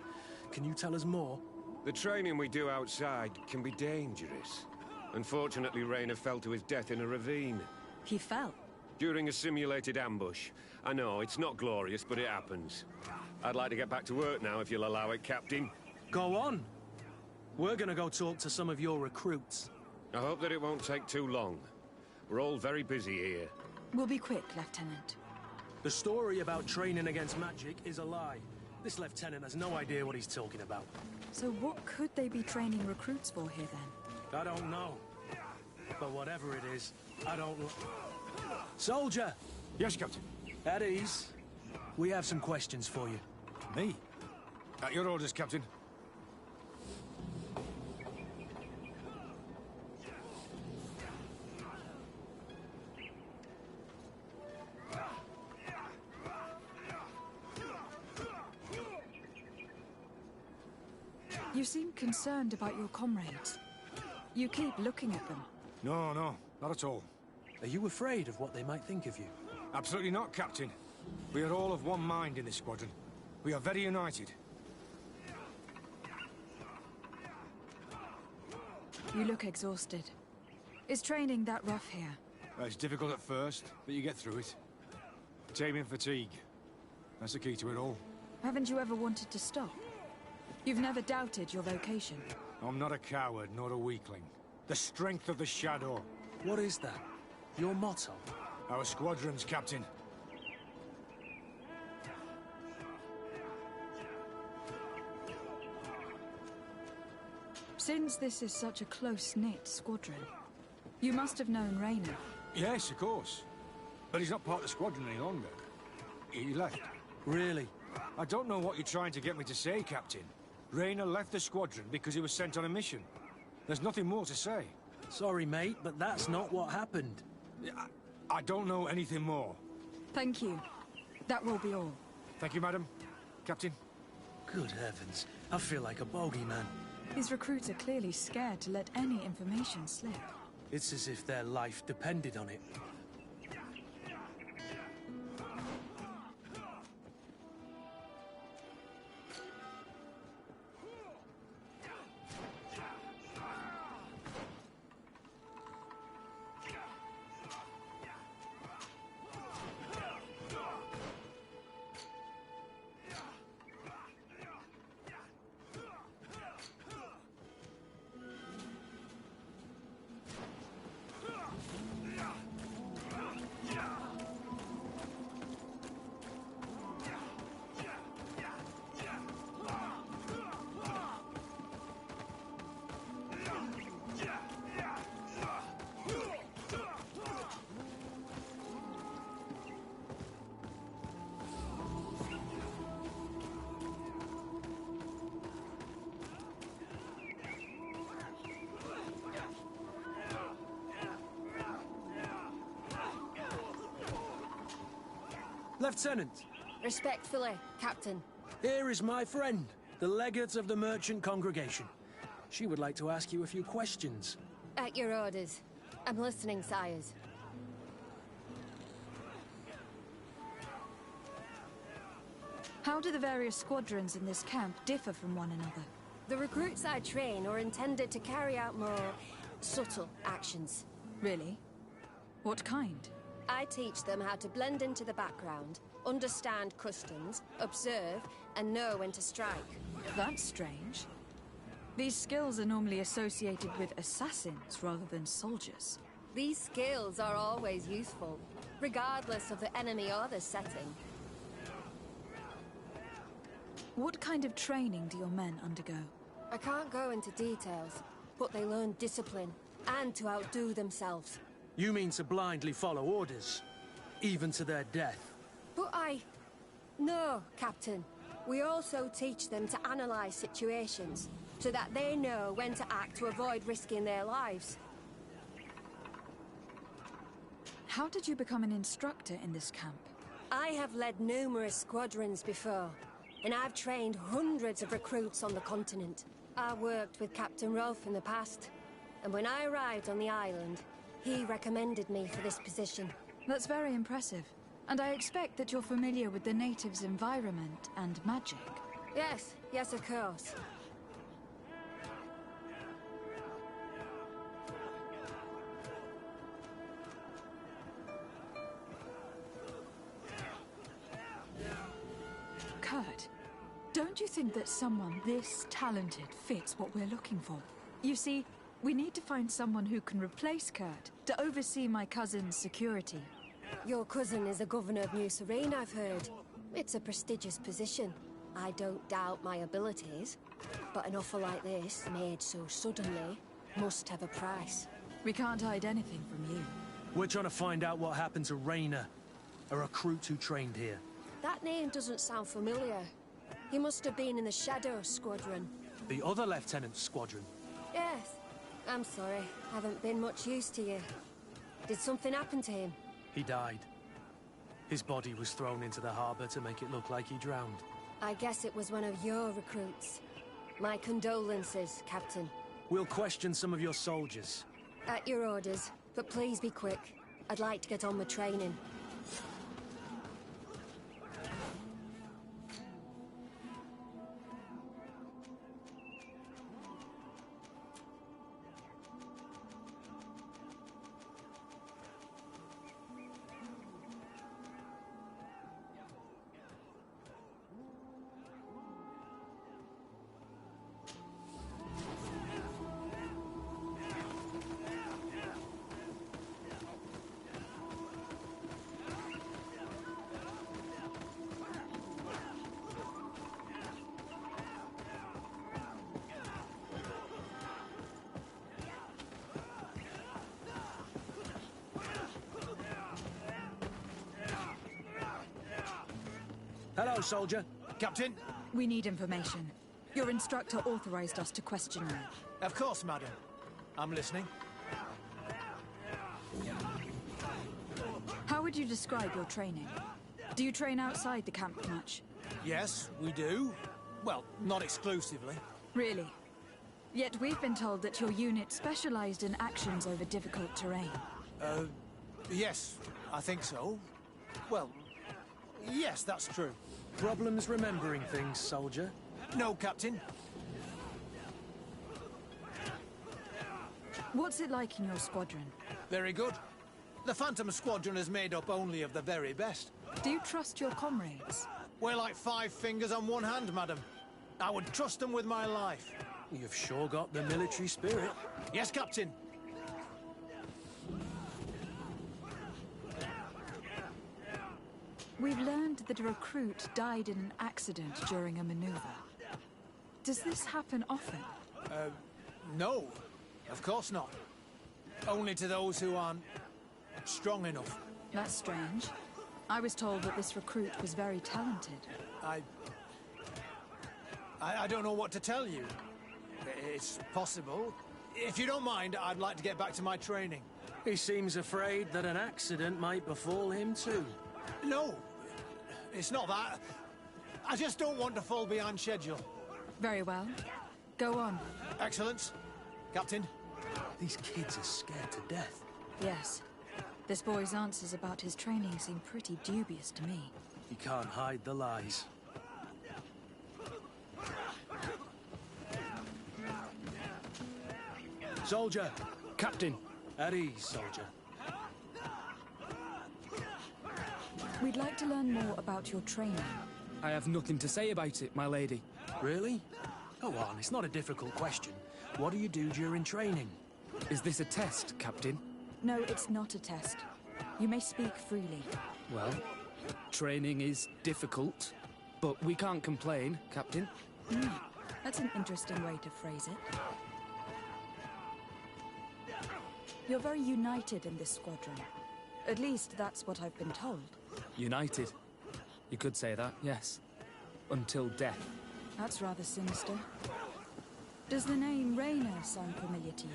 Can you tell us more? The training we do outside can be dangerous. Unfortunately, Rainer fell to his death in a ravine. He fell? During a simulated ambush. I know, it's not glorious, but it happens. I'd like to get back to work now, if you'll allow it, Captain. Go on. We're gonna go talk to some of your recruits. I hope that it won't take too long. We're all very busy here. We'll be quick, Lieutenant. The story about training against magic is a lie. This lieutenant has no idea what he's talking about. So what could they be training recruits for here then? I don't know. But whatever it is, I don't... Soldier! Yes, Captain. At ease. We have some questions for you. Me? At your orders, Captain. You seem concerned about your comrades. You keep looking at them. No, not at all. Are you afraid of what they might think of you? Absolutely not, Captain. We are all of one mind in this squadron. We are very united. You look exhausted. Is training that rough here? Well, it's difficult at first, but you get through it. Taming fatigue. That's the key to it all. Haven't you ever wanted to stop? You've never doubted your vocation. I'm not a coward, nor a weakling. The strength of the Shadow. What is that? Your motto? Our squadron's, Captain. Since this is such a close-knit squadron, you must have known Raynor. Yes, of course. But he's not part of the squadron any longer. He left. Really? I don't know what you're trying to get me to say, Captain. Raynor left the squadron because he was sent on a mission. There's nothing more to say. Sorry, mate, but that's not what happened. I don't know anything more. Thank you. That will be all. Thank you, madam. Captain. Good heavens. I feel like a bogeyman. These recruits are clearly scared to let any information slip. It's as if their life depended on it. Lieutenant! Respectfully, Captain. Here is my friend, the legate of the merchant congregation. She would like to ask you a few questions. At your orders. I'm listening, sires. How do the various squadrons in this camp differ from one another? The recruits I train are intended to carry out more subtle actions. Really? What kind? I teach them how to blend into the background, understand customs, observe, and know when to strike. That's strange. These skills are normally associated with assassins rather than soldiers. These skills are always useful, regardless of the enemy or the setting. What kind of training do your men undergo? I can't go into details, but they learn discipline, and to outdo themselves. You mean to blindly follow orders, even to their death? But No, Captain. We also teach them to analyze situations, so that they know when to act to avoid risking their lives. How did you become an instructor in this camp? I have led numerous squadrons before, and I've trained hundreds of recruits on the continent. I worked with Captain Rolfe in the past, and when I arrived on the island, he recommended me for this position. That's very impressive. And I expect that you're familiar with the natives' environment and magic. Yes, of course. Kurt, don't you think that someone this talented fits what we're looking for? You see, we need to find someone who can replace Kurt to oversee my cousin's security. Your cousin is a governor of New Serene, I've heard. It's a prestigious position. I don't doubt my abilities, but an offer like this, made so suddenly, must have a price. We can't hide anything from you. We're trying to find out what happened to Rayner, a recruit who trained here. That name doesn't sound familiar. He must have been in the Shadow Squadron. The other lieutenant's squadron. Yes. I'm sorry. Haven't been much use to you. Did something happen to him? He died. His body was thrown into the harbor to make it look like he drowned. I guess it was one of your recruits. My condolences, Captain. We'll question some of your soldiers. At your orders, but please be quick. I'd like to get on with training. Hello, soldier. Captain? We need information. Your instructor authorized us to question you. Of course, madam. I'm listening. How would you describe your training? Do you train outside the camp much? Yes, we do. Well, not exclusively. Really? Yet we've been told that your unit specialized in actions over difficult terrain. Yes, I think so. Well, yes, that's true. Problems remembering things, soldier? No, Captain. What's it like in your squadron? Very good. The Phantom Squadron is made up only of the very best. Do you trust your comrades? We're like 5 fingers on one hand, madam. I would trust them with my life. You've sure got the military spirit. Yes, Captain. We've learned that a recruit died in an accident during a maneuver. Does this happen often? No. Of course not. Only to those who aren't strong enough. That's strange. I was told that this recruit was very talented. I don't know what to tell you. It's possible. If you don't mind, I'd like to get back to my training. He seems afraid that an accident might befall him too. No, it's not that. I just don't want to fall behind schedule. Very well. Go on. Excellence. Captain. These kids are scared to death. Yes. This boy's answers about his training seem pretty dubious to me. He can't hide the lies. Soldier! Captain! At ease, soldier. We'd like to learn more about your training. I have nothing to say about it, my lady. Really? Go on, it's not a difficult question. What do you do during training? Is this a test, Captain? No, it's not a test. You may speak freely. Well, training is difficult, but we can't complain, Captain. That's an interesting way to phrase it. You're very united in this squadron. At least that's what I've been told. United. You could say that, yes. Until death. That's rather sinister. Does the name Rayner sound familiar to you?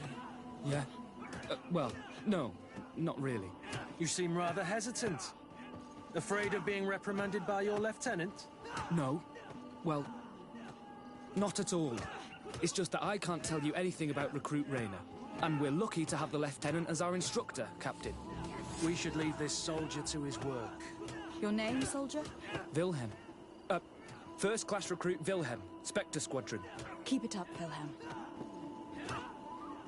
Yeah. Well, no, not really. You seem rather hesitant. Afraid of being reprimanded by your lieutenant? No. Well, not at all. It's just that I can't tell you anything about Recruit Rayner. And we're lucky to have the Lieutenant as our instructor, Captain. We should leave this soldier to his work. Your name, soldier? Wilhelm. First Class Recruit Wilhelm, Spectre Squadron. Keep it up, Wilhelm.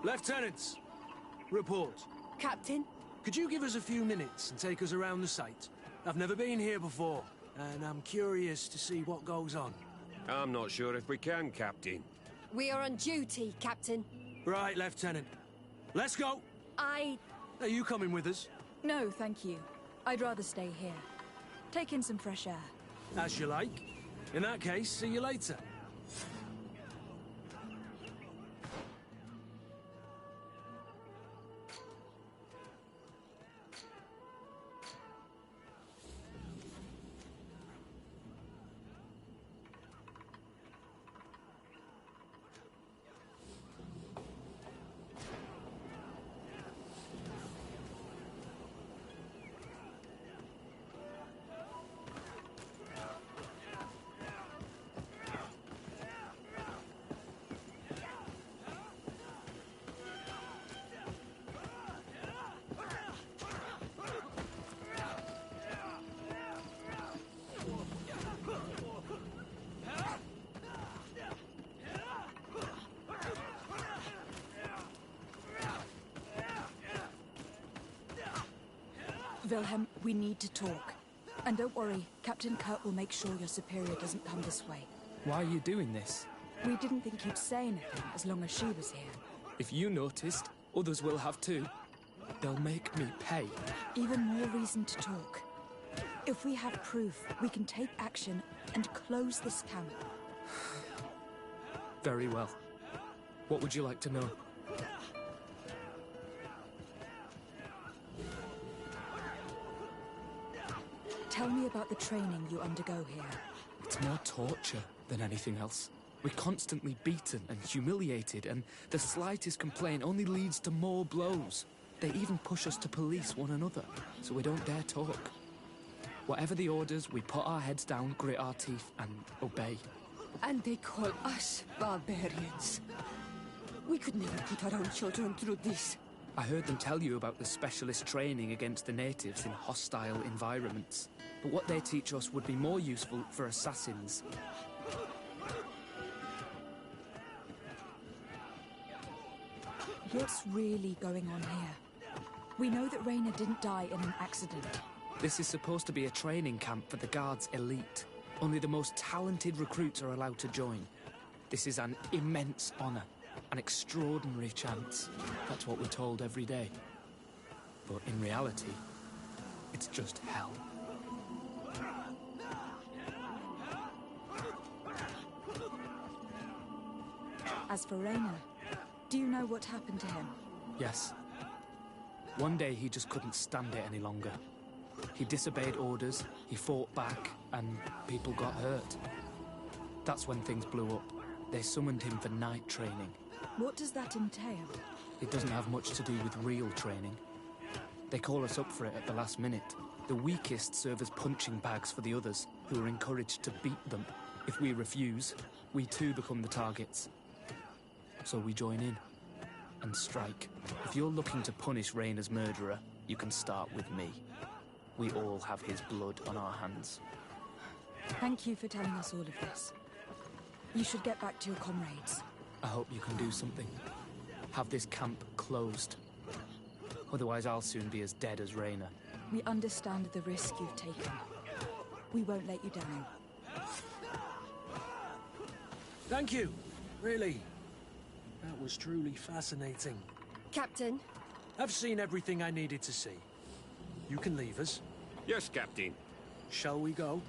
Lieutenants! Report. Captain? Could you give us a few minutes and take us around the site? I've never been here before, and I'm curious to see what goes on. I'm not sure if we can, Captain. We are on duty, Captain. Right, Lieutenant. Let's go! Are you coming with us? No, thank you. I'd rather stay here. Take in some fresh air. As you like. In that case, see you later. Wilhelm, we need to talk. And don't worry, Captain Kurt will make sure your superior doesn't come this way. Why are you doing this? We didn't think you'd say anything as long as she was here. If you noticed, others will have too. They'll make me pay. Even more reason to talk. If we have proof, we can take action and close this camp. Very well. What would you like to know? Tell me about the training you undergo here. It's more torture than anything else. We're constantly beaten and humiliated, and the slightest complaint only leads to more blows. They even push us to police one another, so we don't dare talk. Whatever the orders, we put our heads down, grit our teeth, and obey. And they call us barbarians. We could never put our own children through this. I heard them tell you about the specialist training against the natives in hostile environments. But what they teach us would be more useful for assassins. What's really going on here? We know that Raina didn't die in an accident. This is supposed to be a training camp for the Guard's elite. Only the most talented recruits are allowed to join. This is an immense honor, an extraordinary chance. That's what we're told every day. But in reality, it's just hell. As for Raina, do you know what happened to him? Yes. One day he just couldn't stand it any longer. He disobeyed orders, he fought back, and people got hurt. That's when things blew up. They summoned him for night training. What does that entail? It doesn't have much to do with real training. They call us up for it at the last minute. The weakest serve as punching bags for the others, who are encouraged to beat them. If we refuse, we too become the targets. So we join in and strike. If you're looking to punish Raina's murderer, you can start with me. We all have his blood on our hands. Thank you for telling us all of this. You should get back to your comrades. I hope you can do something. Have this camp closed. Otherwise I'll soon be as dead as Raina. We understand the risk you've taken. We won't let you down. Thank you. Really. That was truly fascinating. Captain? I've seen everything I needed to see. You can leave us. Yes, Captain. Shall we go?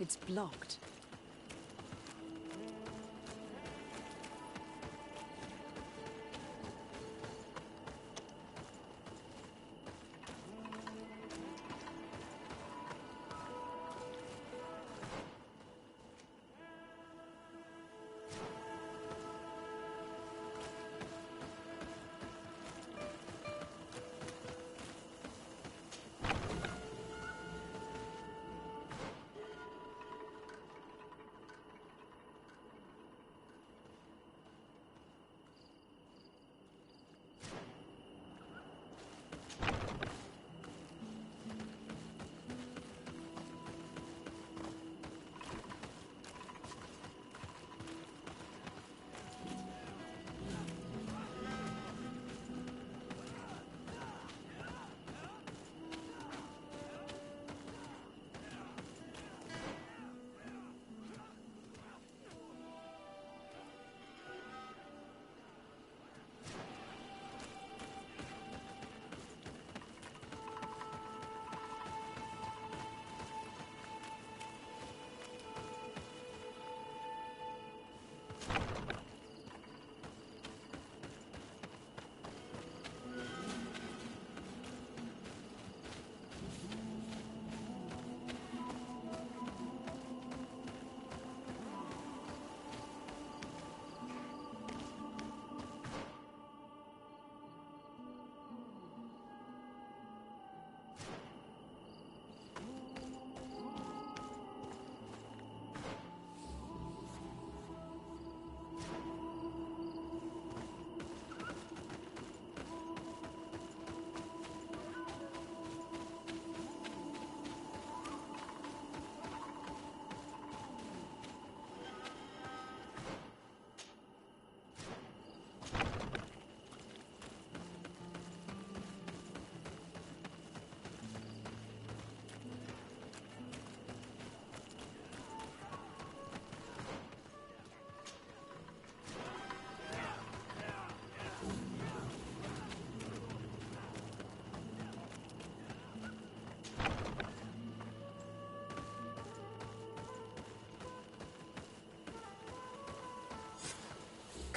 It's blocked.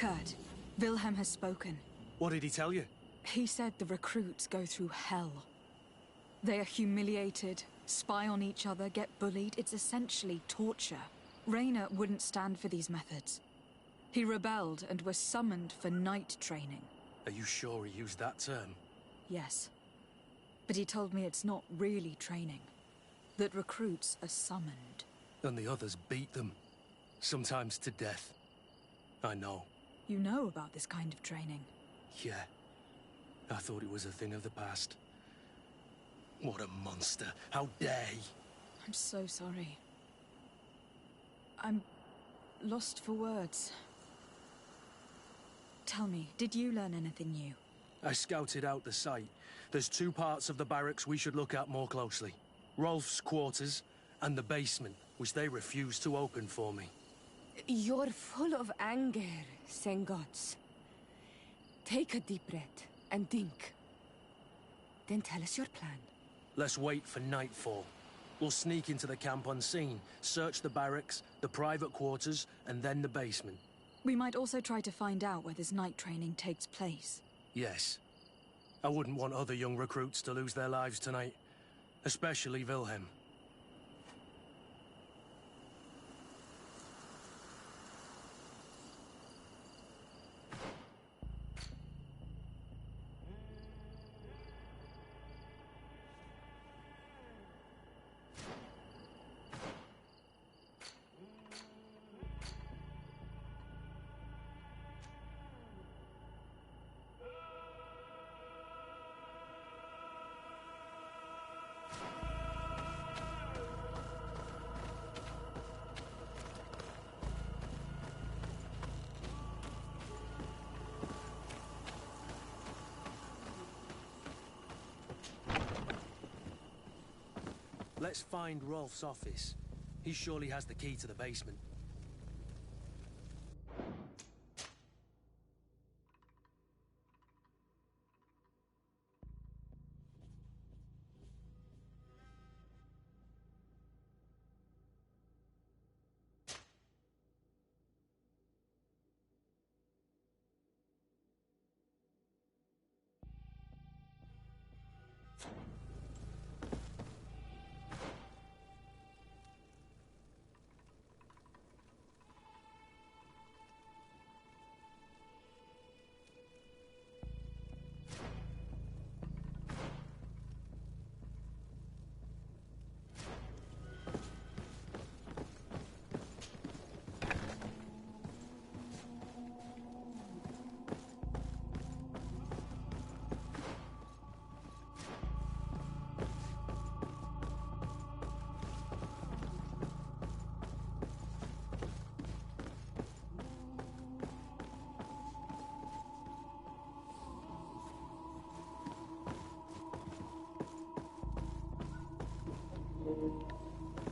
Kurt, Wilhelm has spoken. What did he tell you? He said the recruits go through hell. They are humiliated, spy on each other, get bullied. It's essentially torture. Raynor wouldn't stand for these methods. He rebelled and was summoned for night training. Are you sure he used that term? Yes. But he told me it's not really training. That recruits are summoned. And the others beat them. Sometimes to death. I know. You know about this kind of training? Yeah. I thought it was a thing of the past. What a monster. How dare he? I'm so sorry. I'm lost for words. Tell me, did you learn anything new? I scouted out the site. There's 2 parts of the barracks we should look at more closely. Rolf's quarters and the basement, which they refused to open for me. You're full of anger, Sengots. Take a deep breath and think. Then tell us your plan. Let's wait for nightfall. We'll sneak into the camp unseen, search the barracks, the private quarters, and then the basement. We might also try to find out where this night training takes place. Yes. I wouldn't want other young recruits to lose their lives tonight. Especially Wilhelm. Let's find Rolf's office. He surely has the key to the basement.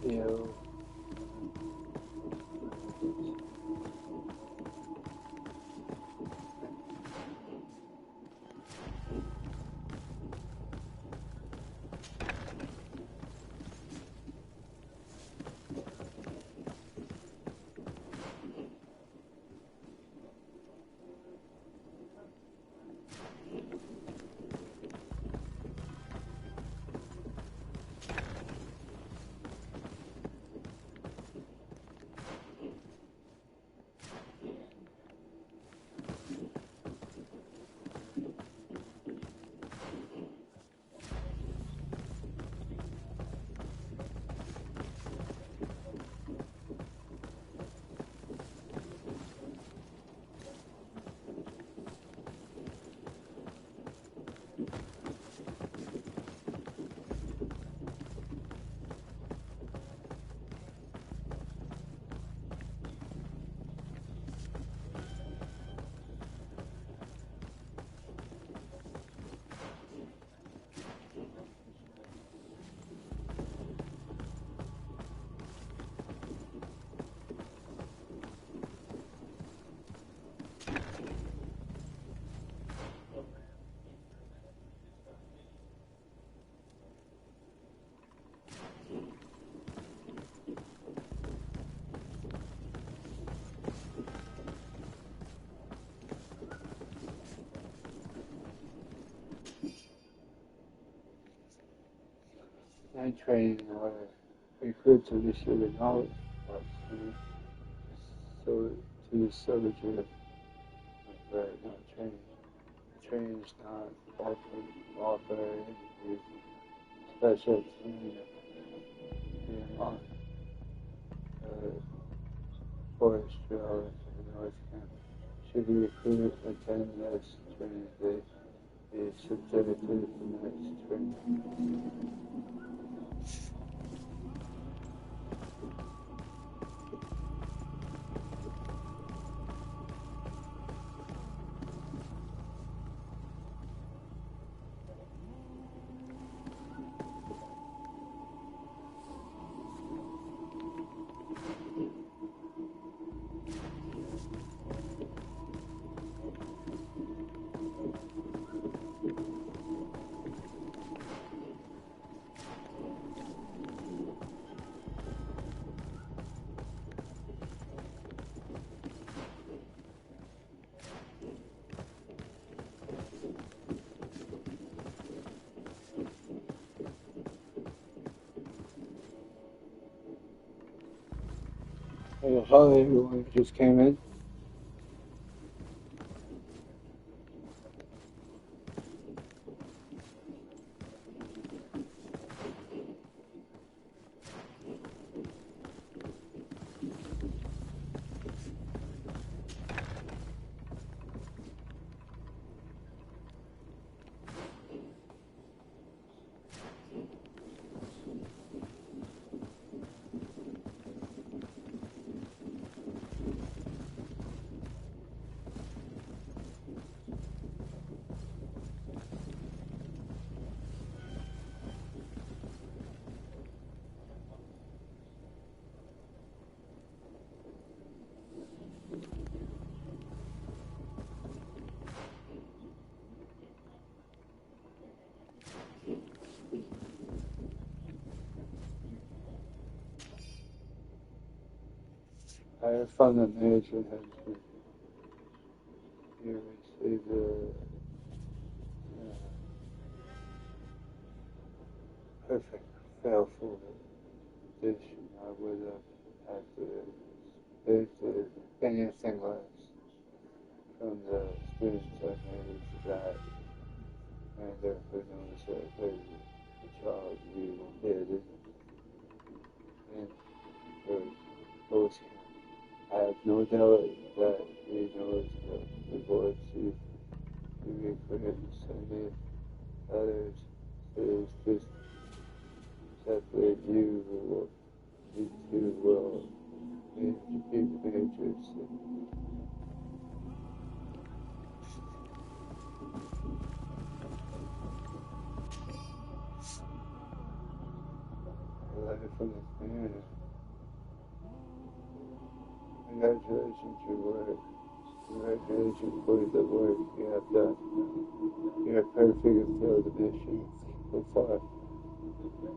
You. and training our recruits to receive knowledge so to the soldier of right now training. Training is not offered in special training in forestry hours in North Camp. Should the recruit attend this training, they be subjected to the next training. Hi everyone who just came in. I found that nature has been you received perfect fail for dish. I would have expected anything less from the students I made that and therefore knows that the child you did and both I have no doubt that he knows the voice you recruits and the others is just separate you two will be majors. Letter from the community. Congratulations, your work. Congratulations for the work you have done. You have perfectly fulfilled the mission so far.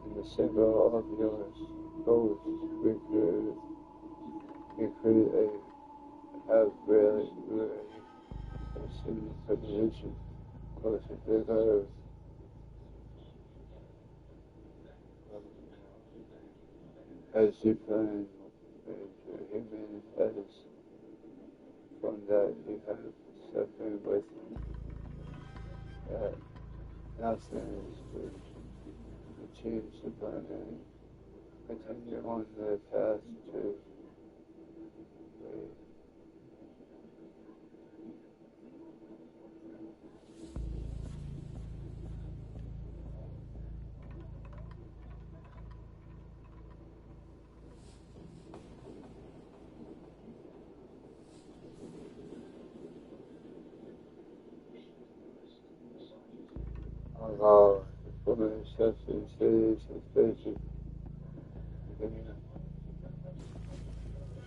And the symbol of your goals have really assumed the position closer to the earth. As you find your human as from that you have suffering with that nothing is to change the planet and continue on the path to allow for the necessity cities and spaces.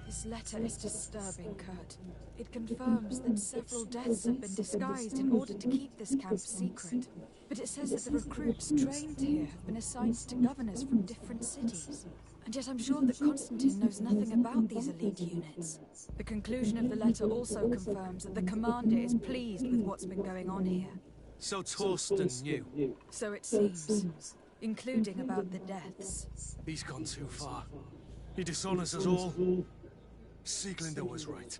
This letter is disturbing, Kurt. It confirms that several deaths have been disguised in order to keep this camp secret. But it says that the recruits trained here have been assigned to governors from different cities. And yet I'm sure that Constantine knows nothing about these elite units. The conclusion of the letter also confirms that the commander is pleased with what's been going on here. So Torsten knew. So it seems. including about the deaths. He's gone too far. He dishonors us all. Sieglinde was right.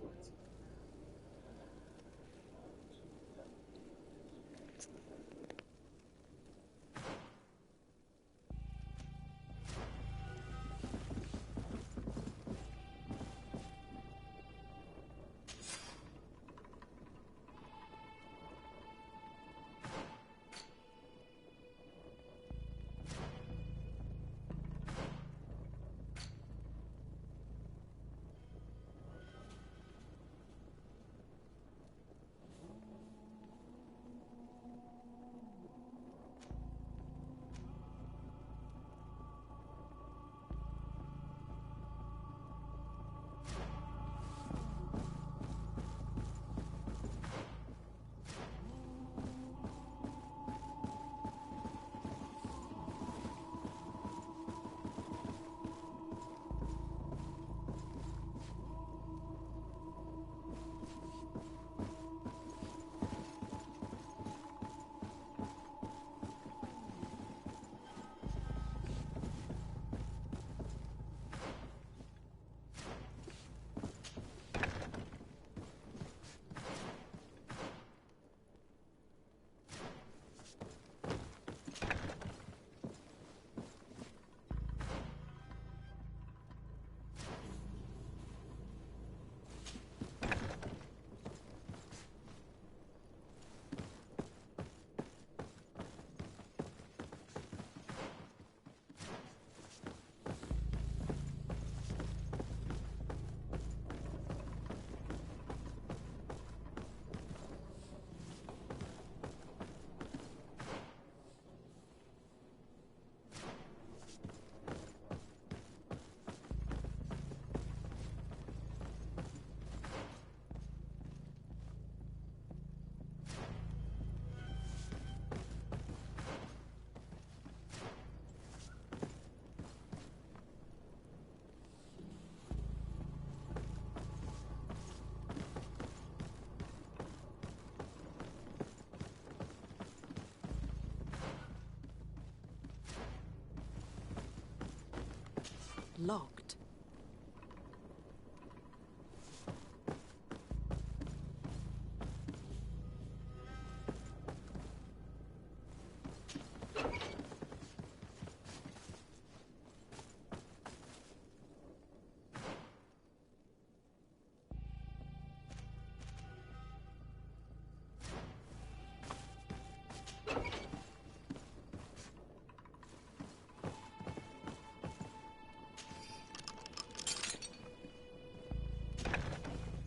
Locked.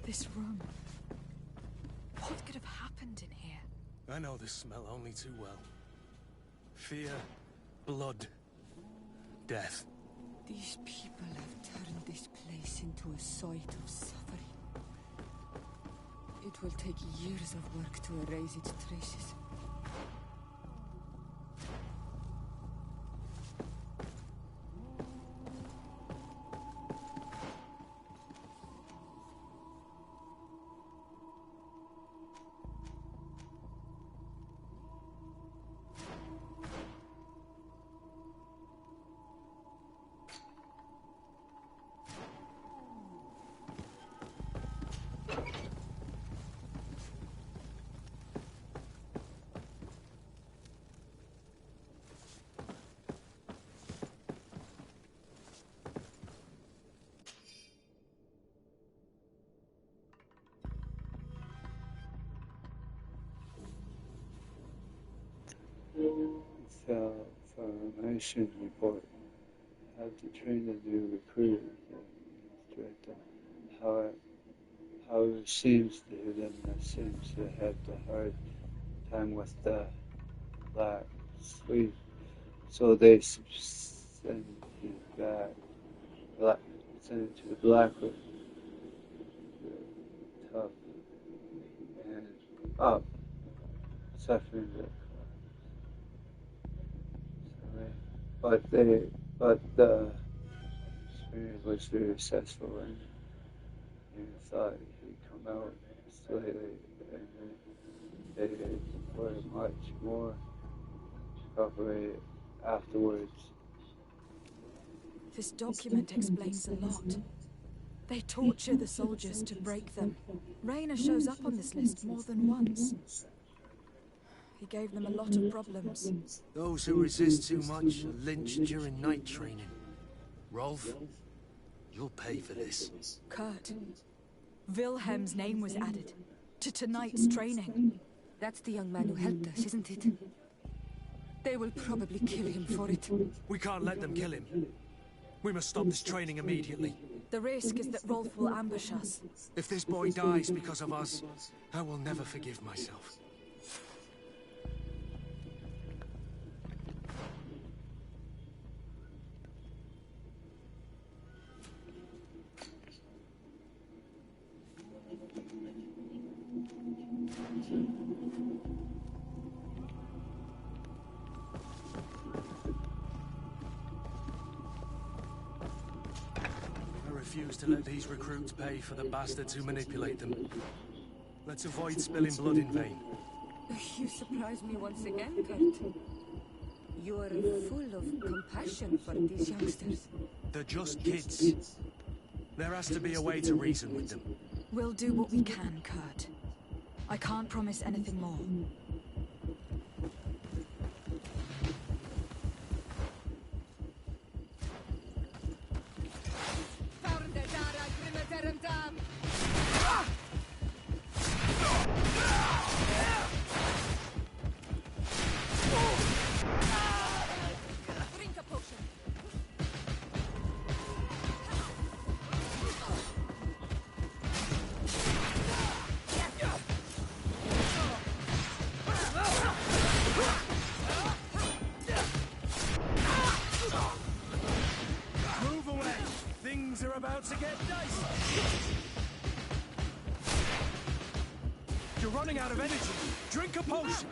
This room. What could have happened in here? I know this smell only too well. Fear, blood, death. These people have turned this place into a site of suffering. It will take years of work to erase its traces. Formation report. How to train a new recruit and instruct them. How it seems to them that seems to have the hard time with the black sleep. So they send him back, send him to the black room. Tough and up, suffering the but the experience was very successful and you thought he'd come out slightly and they were much more recovery afterwards. This document explains a lot. They torture the soldiers to break them. Rayner shows up on this list more than once. He gave them a lot of problems. Those who resist too much are lynched during night training. Rolf, you'll pay for this. Kurt, Wilhelm's name was added to tonight's training. That's the young man who helped us, isn't it? They will probably kill him for it. We can't let them kill him. We must stop this training immediately. The risk is that Rolf will ambush us. If this boy dies because of us, I will never forgive myself. I refuse to let these recruits pay for the bastards who manipulate them. Let's avoid spilling blood in vain. You surprise me once again, Kurt. You are full of compassion for these youngsters. They're just kids. There has to be a way to reason with them. We'll do what we can, Kurt. I can't promise anything more. To get dicey. You're running out of energy. Drink a potion.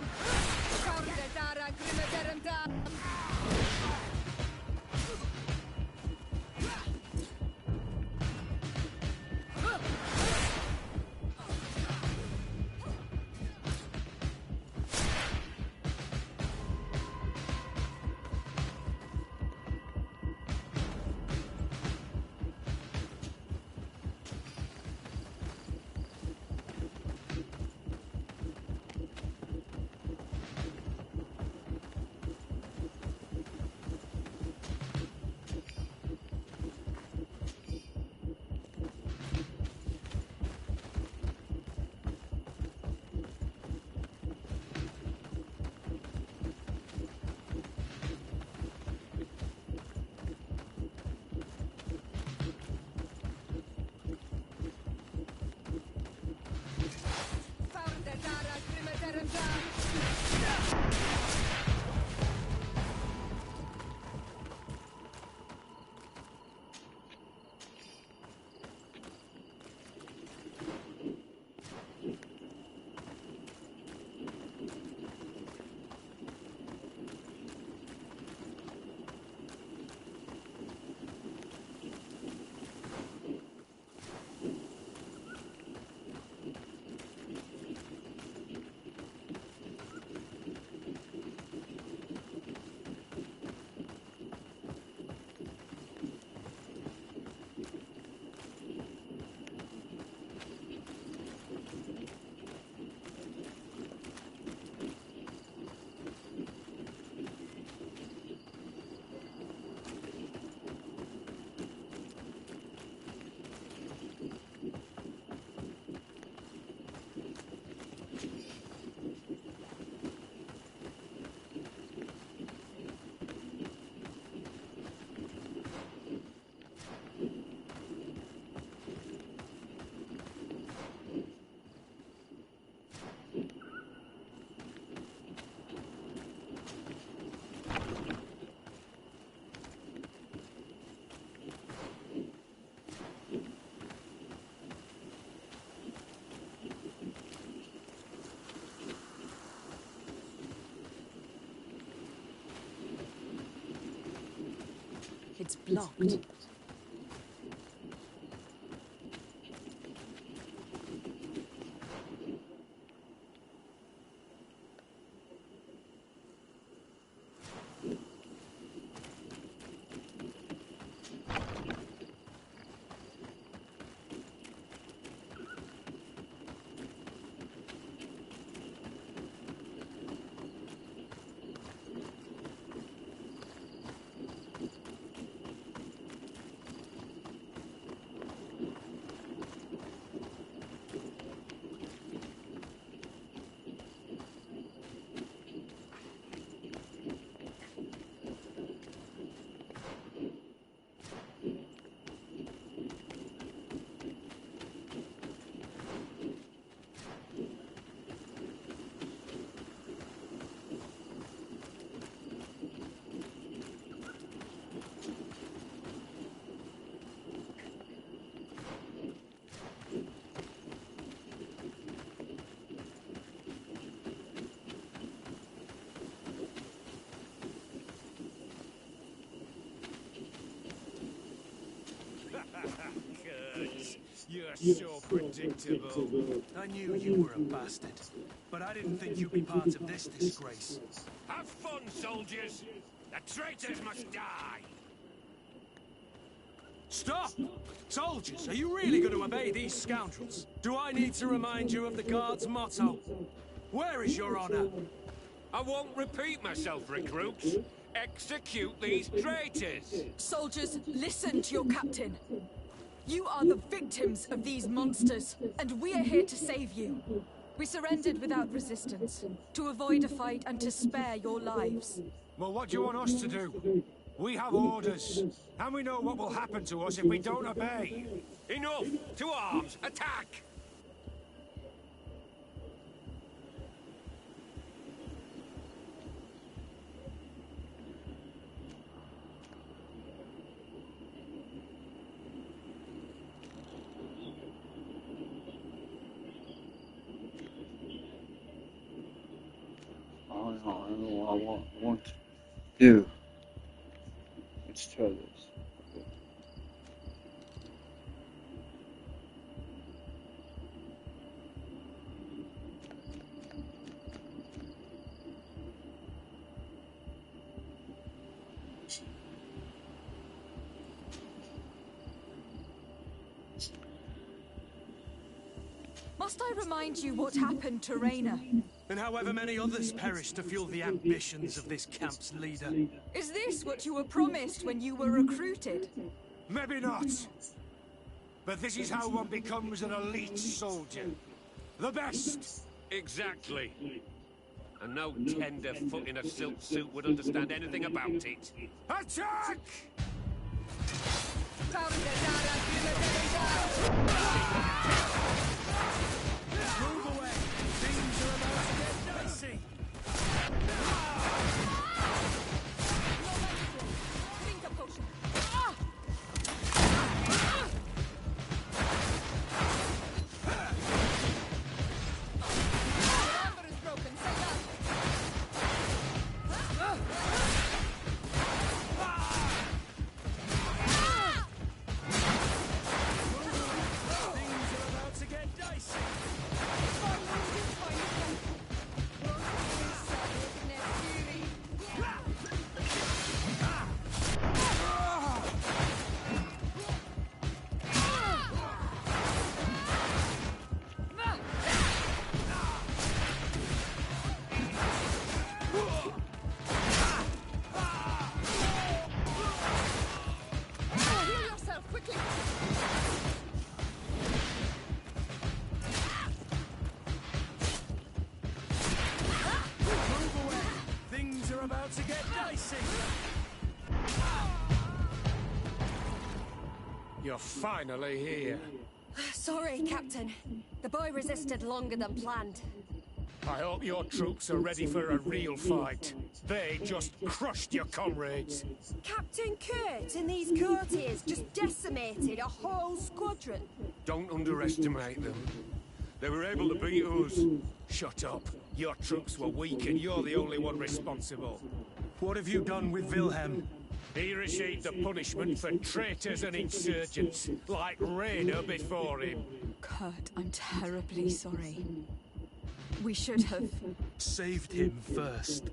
It's blocked. so predictable. I knew you were a bastard, but I didn't think you'd be part of this disgrace. Have fun, soldiers! The traitors must die! Stop! Soldiers, are you really going to obey these scoundrels? Do I need to remind you of the Guard's motto? Where is your honor? I won't repeat myself, recruits. Execute these traitors! Soldiers, listen to your captain. You are the victims of these monsters, and we are here to save you. We surrendered without resistance, to avoid a fight and to spare your lives. Well, what do you want us to do? We have orders, and we know what will happen to us if we don't obey. Enough! To arms! Attack! I don't know what I want to do. Let's try this. Must I remind you what happened to Raina? And however many others perished to fuel the ambitions of this camp's leader. Is this what you were promised when you were recruited? Maybe not. But this is how one becomes an elite soldier. The best! Exactly. And no tender-foot in a silk suit would understand anything about it. Attack! Move away! Things are about to get dicey! Drink a potion. Armor is broken. Say that. Things are about to get dicey! Heal yourself quickly. Move away! Things are about to get dicey! You're finally here. Sorry, Captain. The boy resisted longer than planned. I hope your troops are ready for a real fight. They just crushed your comrades. Captain Kurt and these courtiers just decimated a whole squadron. Don't underestimate them. They were able to beat us. Shut up. Your troops were weak and you're the only one responsible. What have you done with Wilhelm? He received the punishment for traitors and insurgents, like Raina before him. Kurt, I'm terribly sorry. We should have... Saved him first.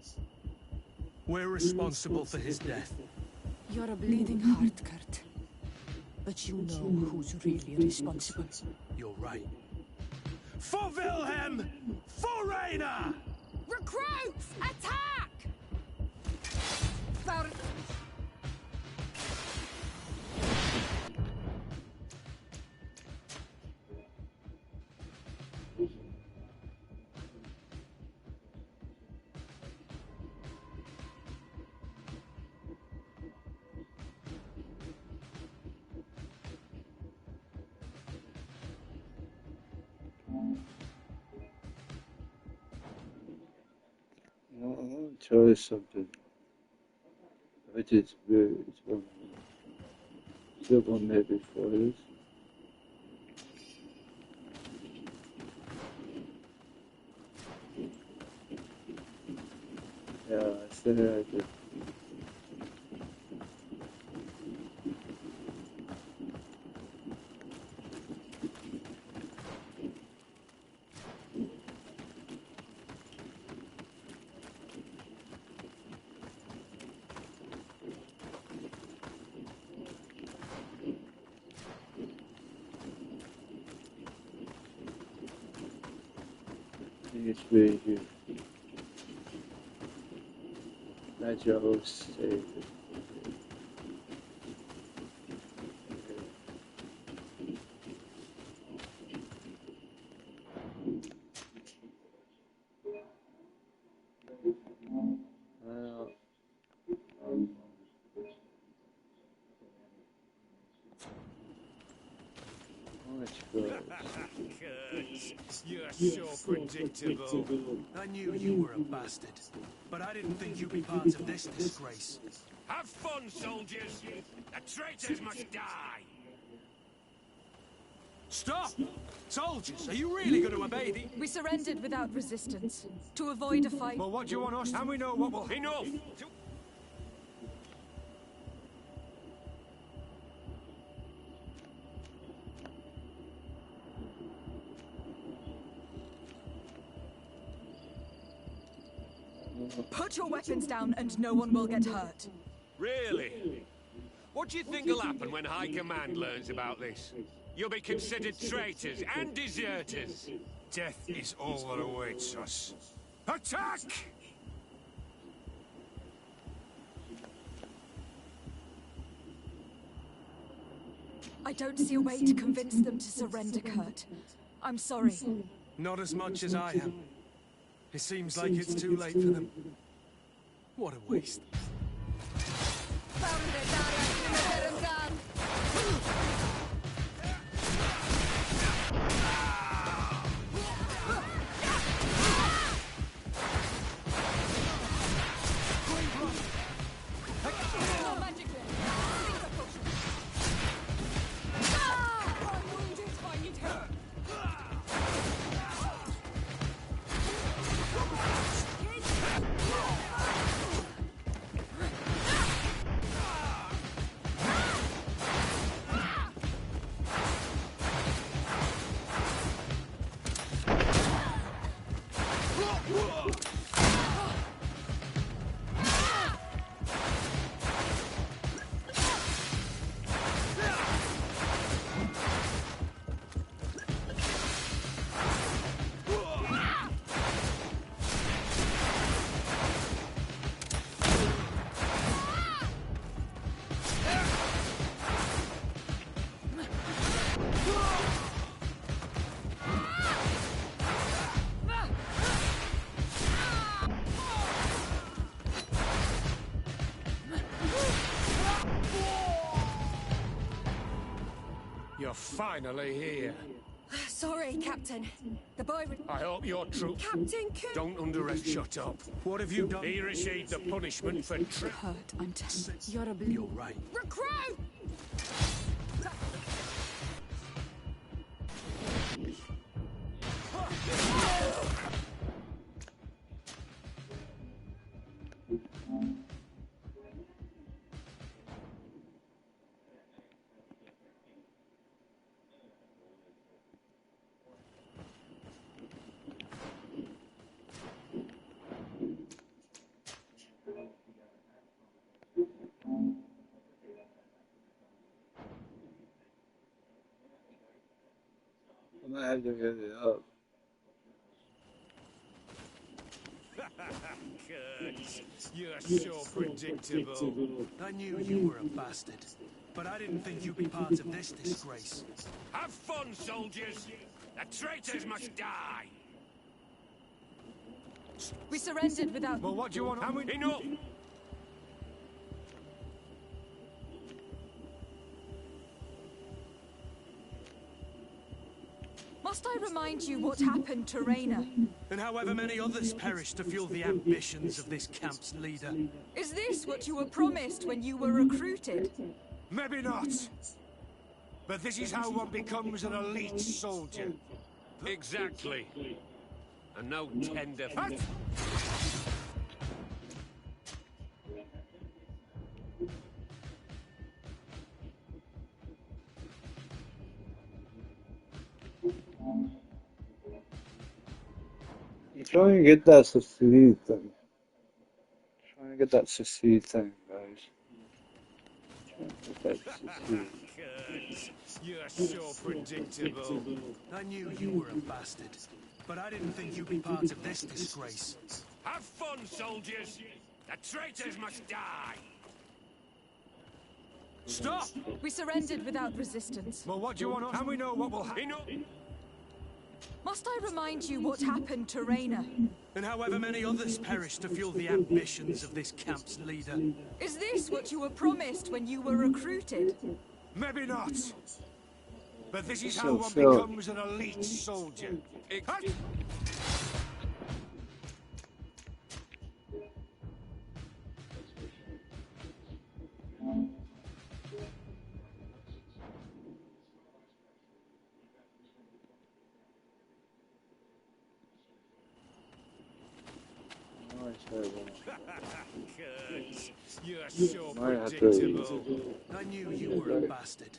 We're responsible for his death. You're a bleeding heart, Kurt. But you know who's really responsible. You're right. For Wilhelm! For Raina! Recruits! Attack! I want to try something. Which is very still one maybe for this. Yeah, I said it right there. needs to be here. That's your host save. You're so predictable. I knew you were a bastard, but I didn't think you'd be part of this disgrace. Have fun, soldiers! The traitors must die! Stop! Soldiers, are you really going to obey the... We surrendered without resistance, to avoid a fight. Well, what do you want us? And we know what will... Enough! Put your weapons down and no one will get hurt. Really? What do you think will happen when High Command learns about this? You'll be considered traitors and deserters. Death is all that awaits us. Attack! I don't see a way to convince them to surrender, Kurt. I'm sorry. Not as much as I am. It seems like it's too late for them. What a waste. You're finally here. Sorry, Captain. The boy... I hope your troop... Captain, Don't underestimate... Shut up. What have you done? He received the punishment for... Hurt, I'm telling you. You're a blue. You're right. Recruit! I might have to get it up. Kurt, you're so predictable. I knew you were a bastard, but I didn't think you'd be part of this disgrace. Have fun, soldiers! The traitors must die! We surrendered without... Well, what do you want? And we... Enough! Must I remind you what happened to Raina? And however many others perished to fuel the ambitions of this camp's leader. Is this what you were promised when you were recruited? Maybe not. But this is how one becomes an elite soldier. Exactly. And no tender... I'm trying to get that succeed thing. Trying to get that succeed thing, guys. Trying to get that succeed. Kurt, you're so predictable. I knew you were a bastard, but I didn't think you'd be part of this disgrace. Have fun, soldiers! The traitors must die! Stop! We surrendered without resistance. Well, what do you want us? And we know what will happen. Enough! Must I remind you what happened to Raina? And however many others perished to fuel the ambitions of this camp's leader. Is this what you were promised when you were recruited? Maybe not. But this is So how one Phil. becomes an elite soldier. Kurtz, you're so Might have to- predictable. I knew you were a bastard,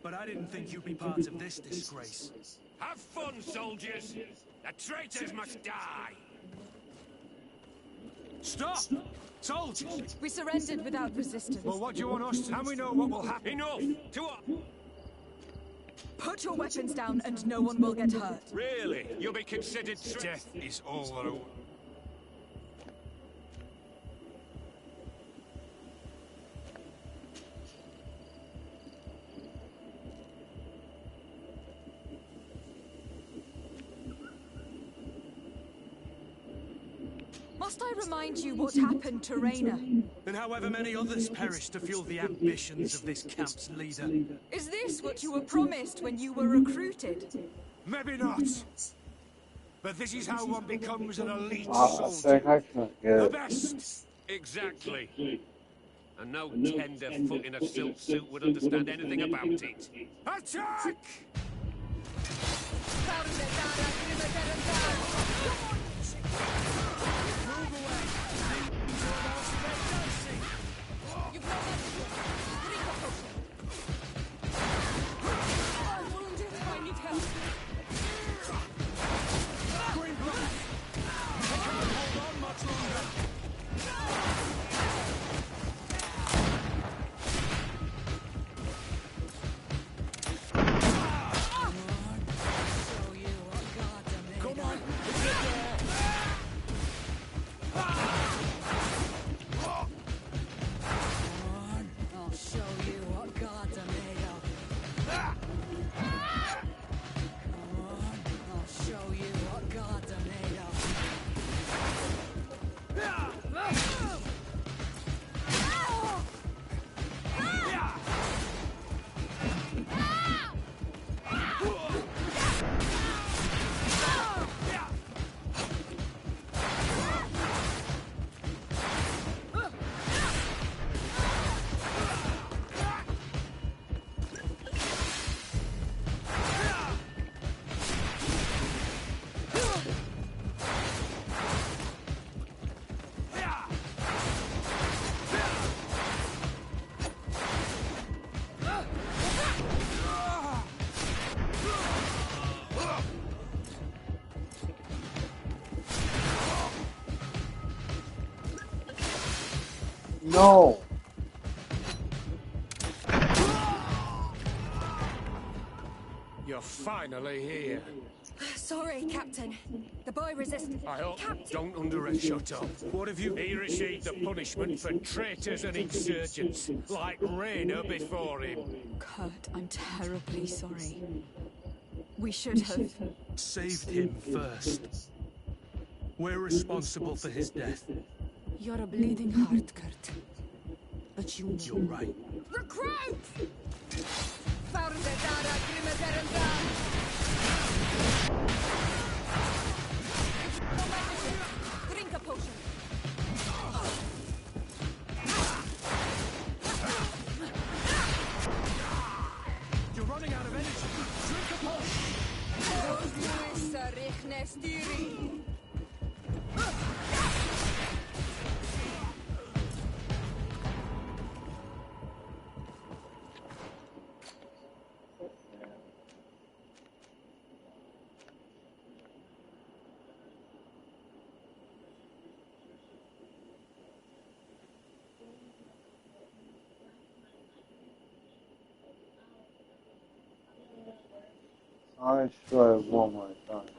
but I didn't think you'd be part of this disgrace. Have fun, soldiers! The traitors must die! Stop! Soldiers! We surrendered without resistance. Well, what do you want us to? And we know what will happen. Enough! To what? Put your weapons down and no one will get hurt. Really? You'll be considered Death is all that I... Must I remind you what happened to Raina? And however many others perished to fuel the ambitions of this camp's leader. Is this what you were promised when you were recruited? Maybe not. But this is how one becomes an elite I soldier. think I can't get The it. best. Exactly. And no tender foot in a silk suit would understand anything about it. Attack! No! You're finally here. Sorry, Captain. The boy resisted. I hope. Captain! Don't underestimate. Shut up. What have you... He received the punishment for traitors and insurgents, like Raina before him. Kurt, I'm terribly sorry. We should have... saved him first. We're responsible for his death. You're a bleeding heart, Kurt. But you know... You're right. Recruit! Drink a potion. You're running out of energy. Drink a potion. I try one more time.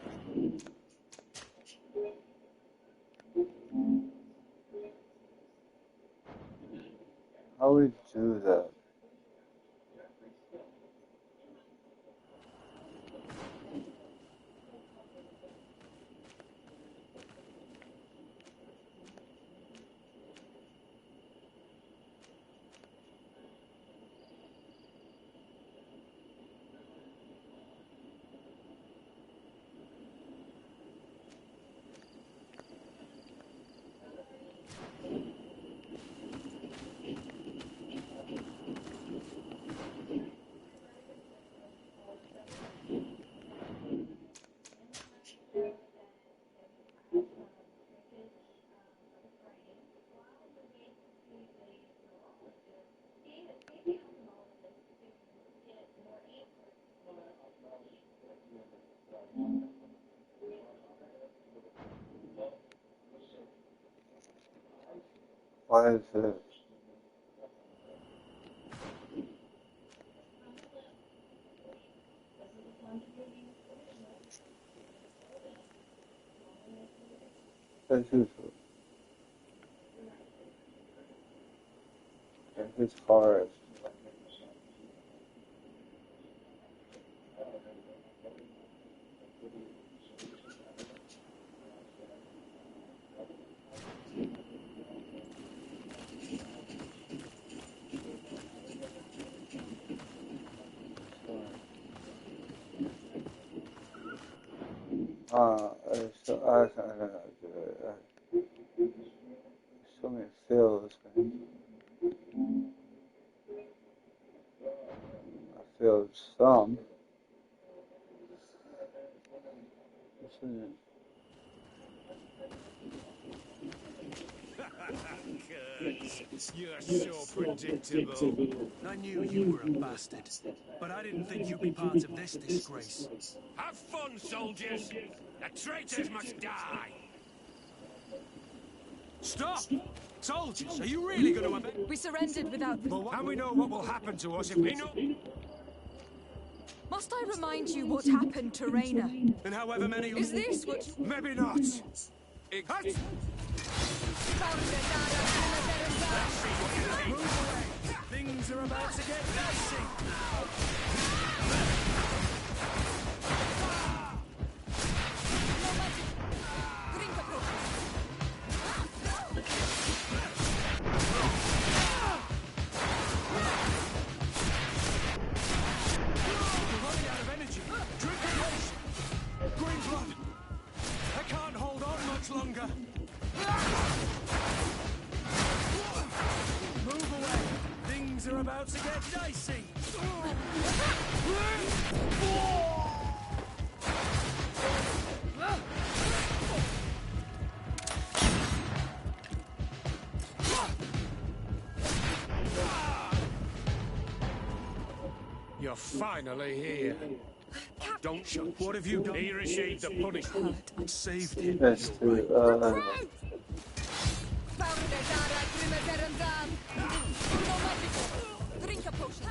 How we do that? Why is it? This is hard. So I don't know. So many feels. I feel some. You're so predictable. I knew you were a bastard, but I didn't think you'd be part of this disgrace. Have fun, soldiers! The traitors must die! Stop! Soldiers, are you really going to obey? We surrendered without... And we know what will happen to us if we know. Must I remind you what happened to Raina? And however many... Is this what you... Maybe not. Things are about to get dicey! Longer. Move away. Things are about to get dicey. You're finally here. Don't shoot. What have you done? He received the punishment. Saved him. Yes, to, Drink a potion.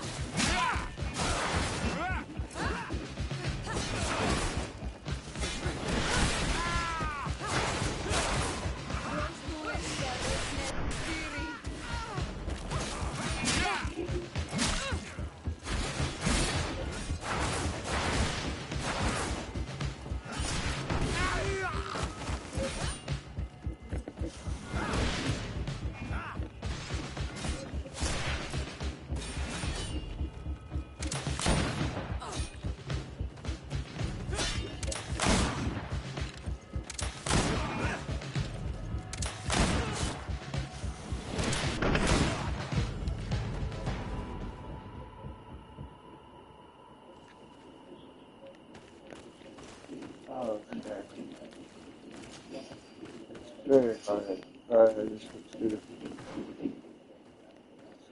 very hard. This one too. This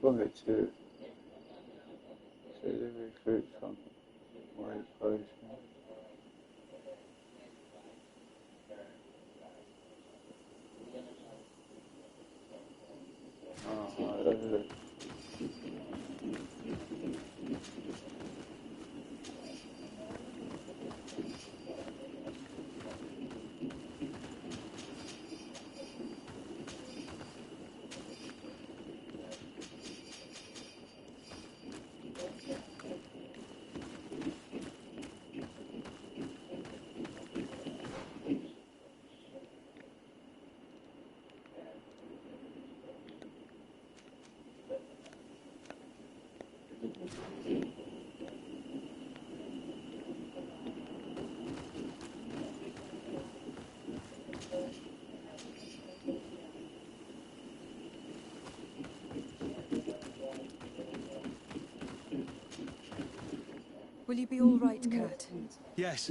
one too. So they recruit from white person. Will you be all right, Kurt? Yes.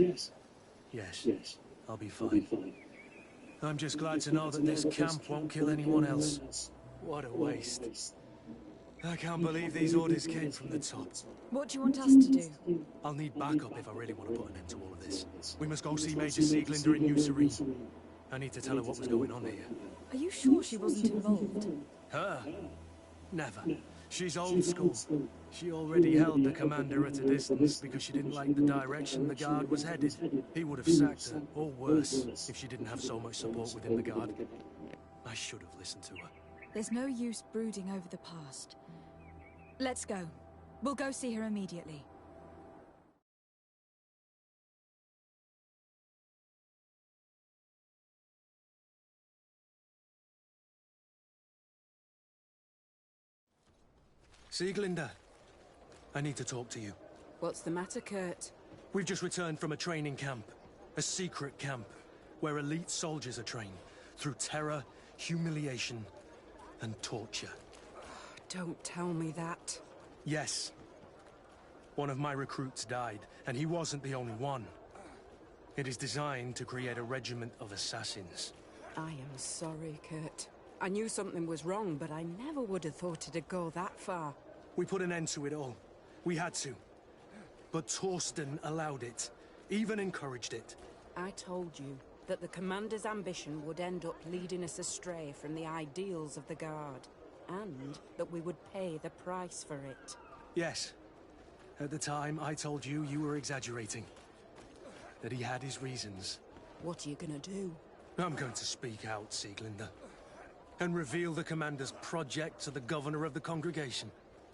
Yes. I'll be fine. I'm just glad to know that this camp won't kill anyone else. What a waste. I can't believe these orders came from the top. What do you want us to do? I'll need backup if I really want to put an end to all of this. We must go see Major Sieglinder in New Serene. I need to tell her what was going on here. Are you sure she wasn't involved? Her? Never. She's old school. She already held the commander at a distance because she didn't like the direction the Guard was headed. He would have sacked her, or worse, if she didn't have so much support within the Guard. I should have listened to her. There's no use brooding over the past. Let's go. We'll go see her immediately. Sieglinder, I need to talk to you. What's the matter, Kurt? We've just returned from a training camp. A secret camp, where elite soldiers are trained through terror, humiliation, and torture. Don't tell me that. Yes. One of my recruits died, and he wasn't the only one. It is designed to create a regiment of assassins. I am sorry, Kurt. I knew something was wrong, but I never would have thought it'd go that far. We put an end to it all. We had to. But Torsten allowed it, even encouraged it. I told you that the Commander's ambition would end up leading us astray from the ideals of the Guard, and that we would pay the price for it. Yes. At the time, I told you you were exaggerating. That he had his reasons. What are you gonna do? I'm going to speak out, Sieglinder. And reveal the Commander's project to the Governor of the Congregation.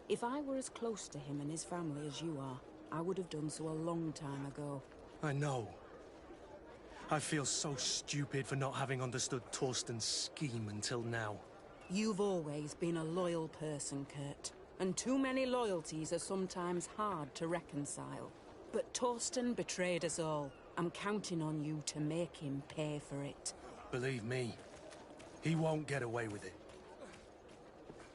If I were as close to him and his family as you are, I would have done so a long time ago. I know. I feel so stupid for not having understood Torsten's scheme until now. You've always been a loyal person, Kurt. And too many loyalties are sometimes hard to reconcile. But Torsten betrayed us all. I'm counting on you to make him pay for it. Believe me, he won't get away with it.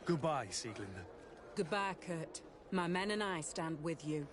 Goodbye, Sieglinder. Goodbye, Kurt. My men and I stand with you.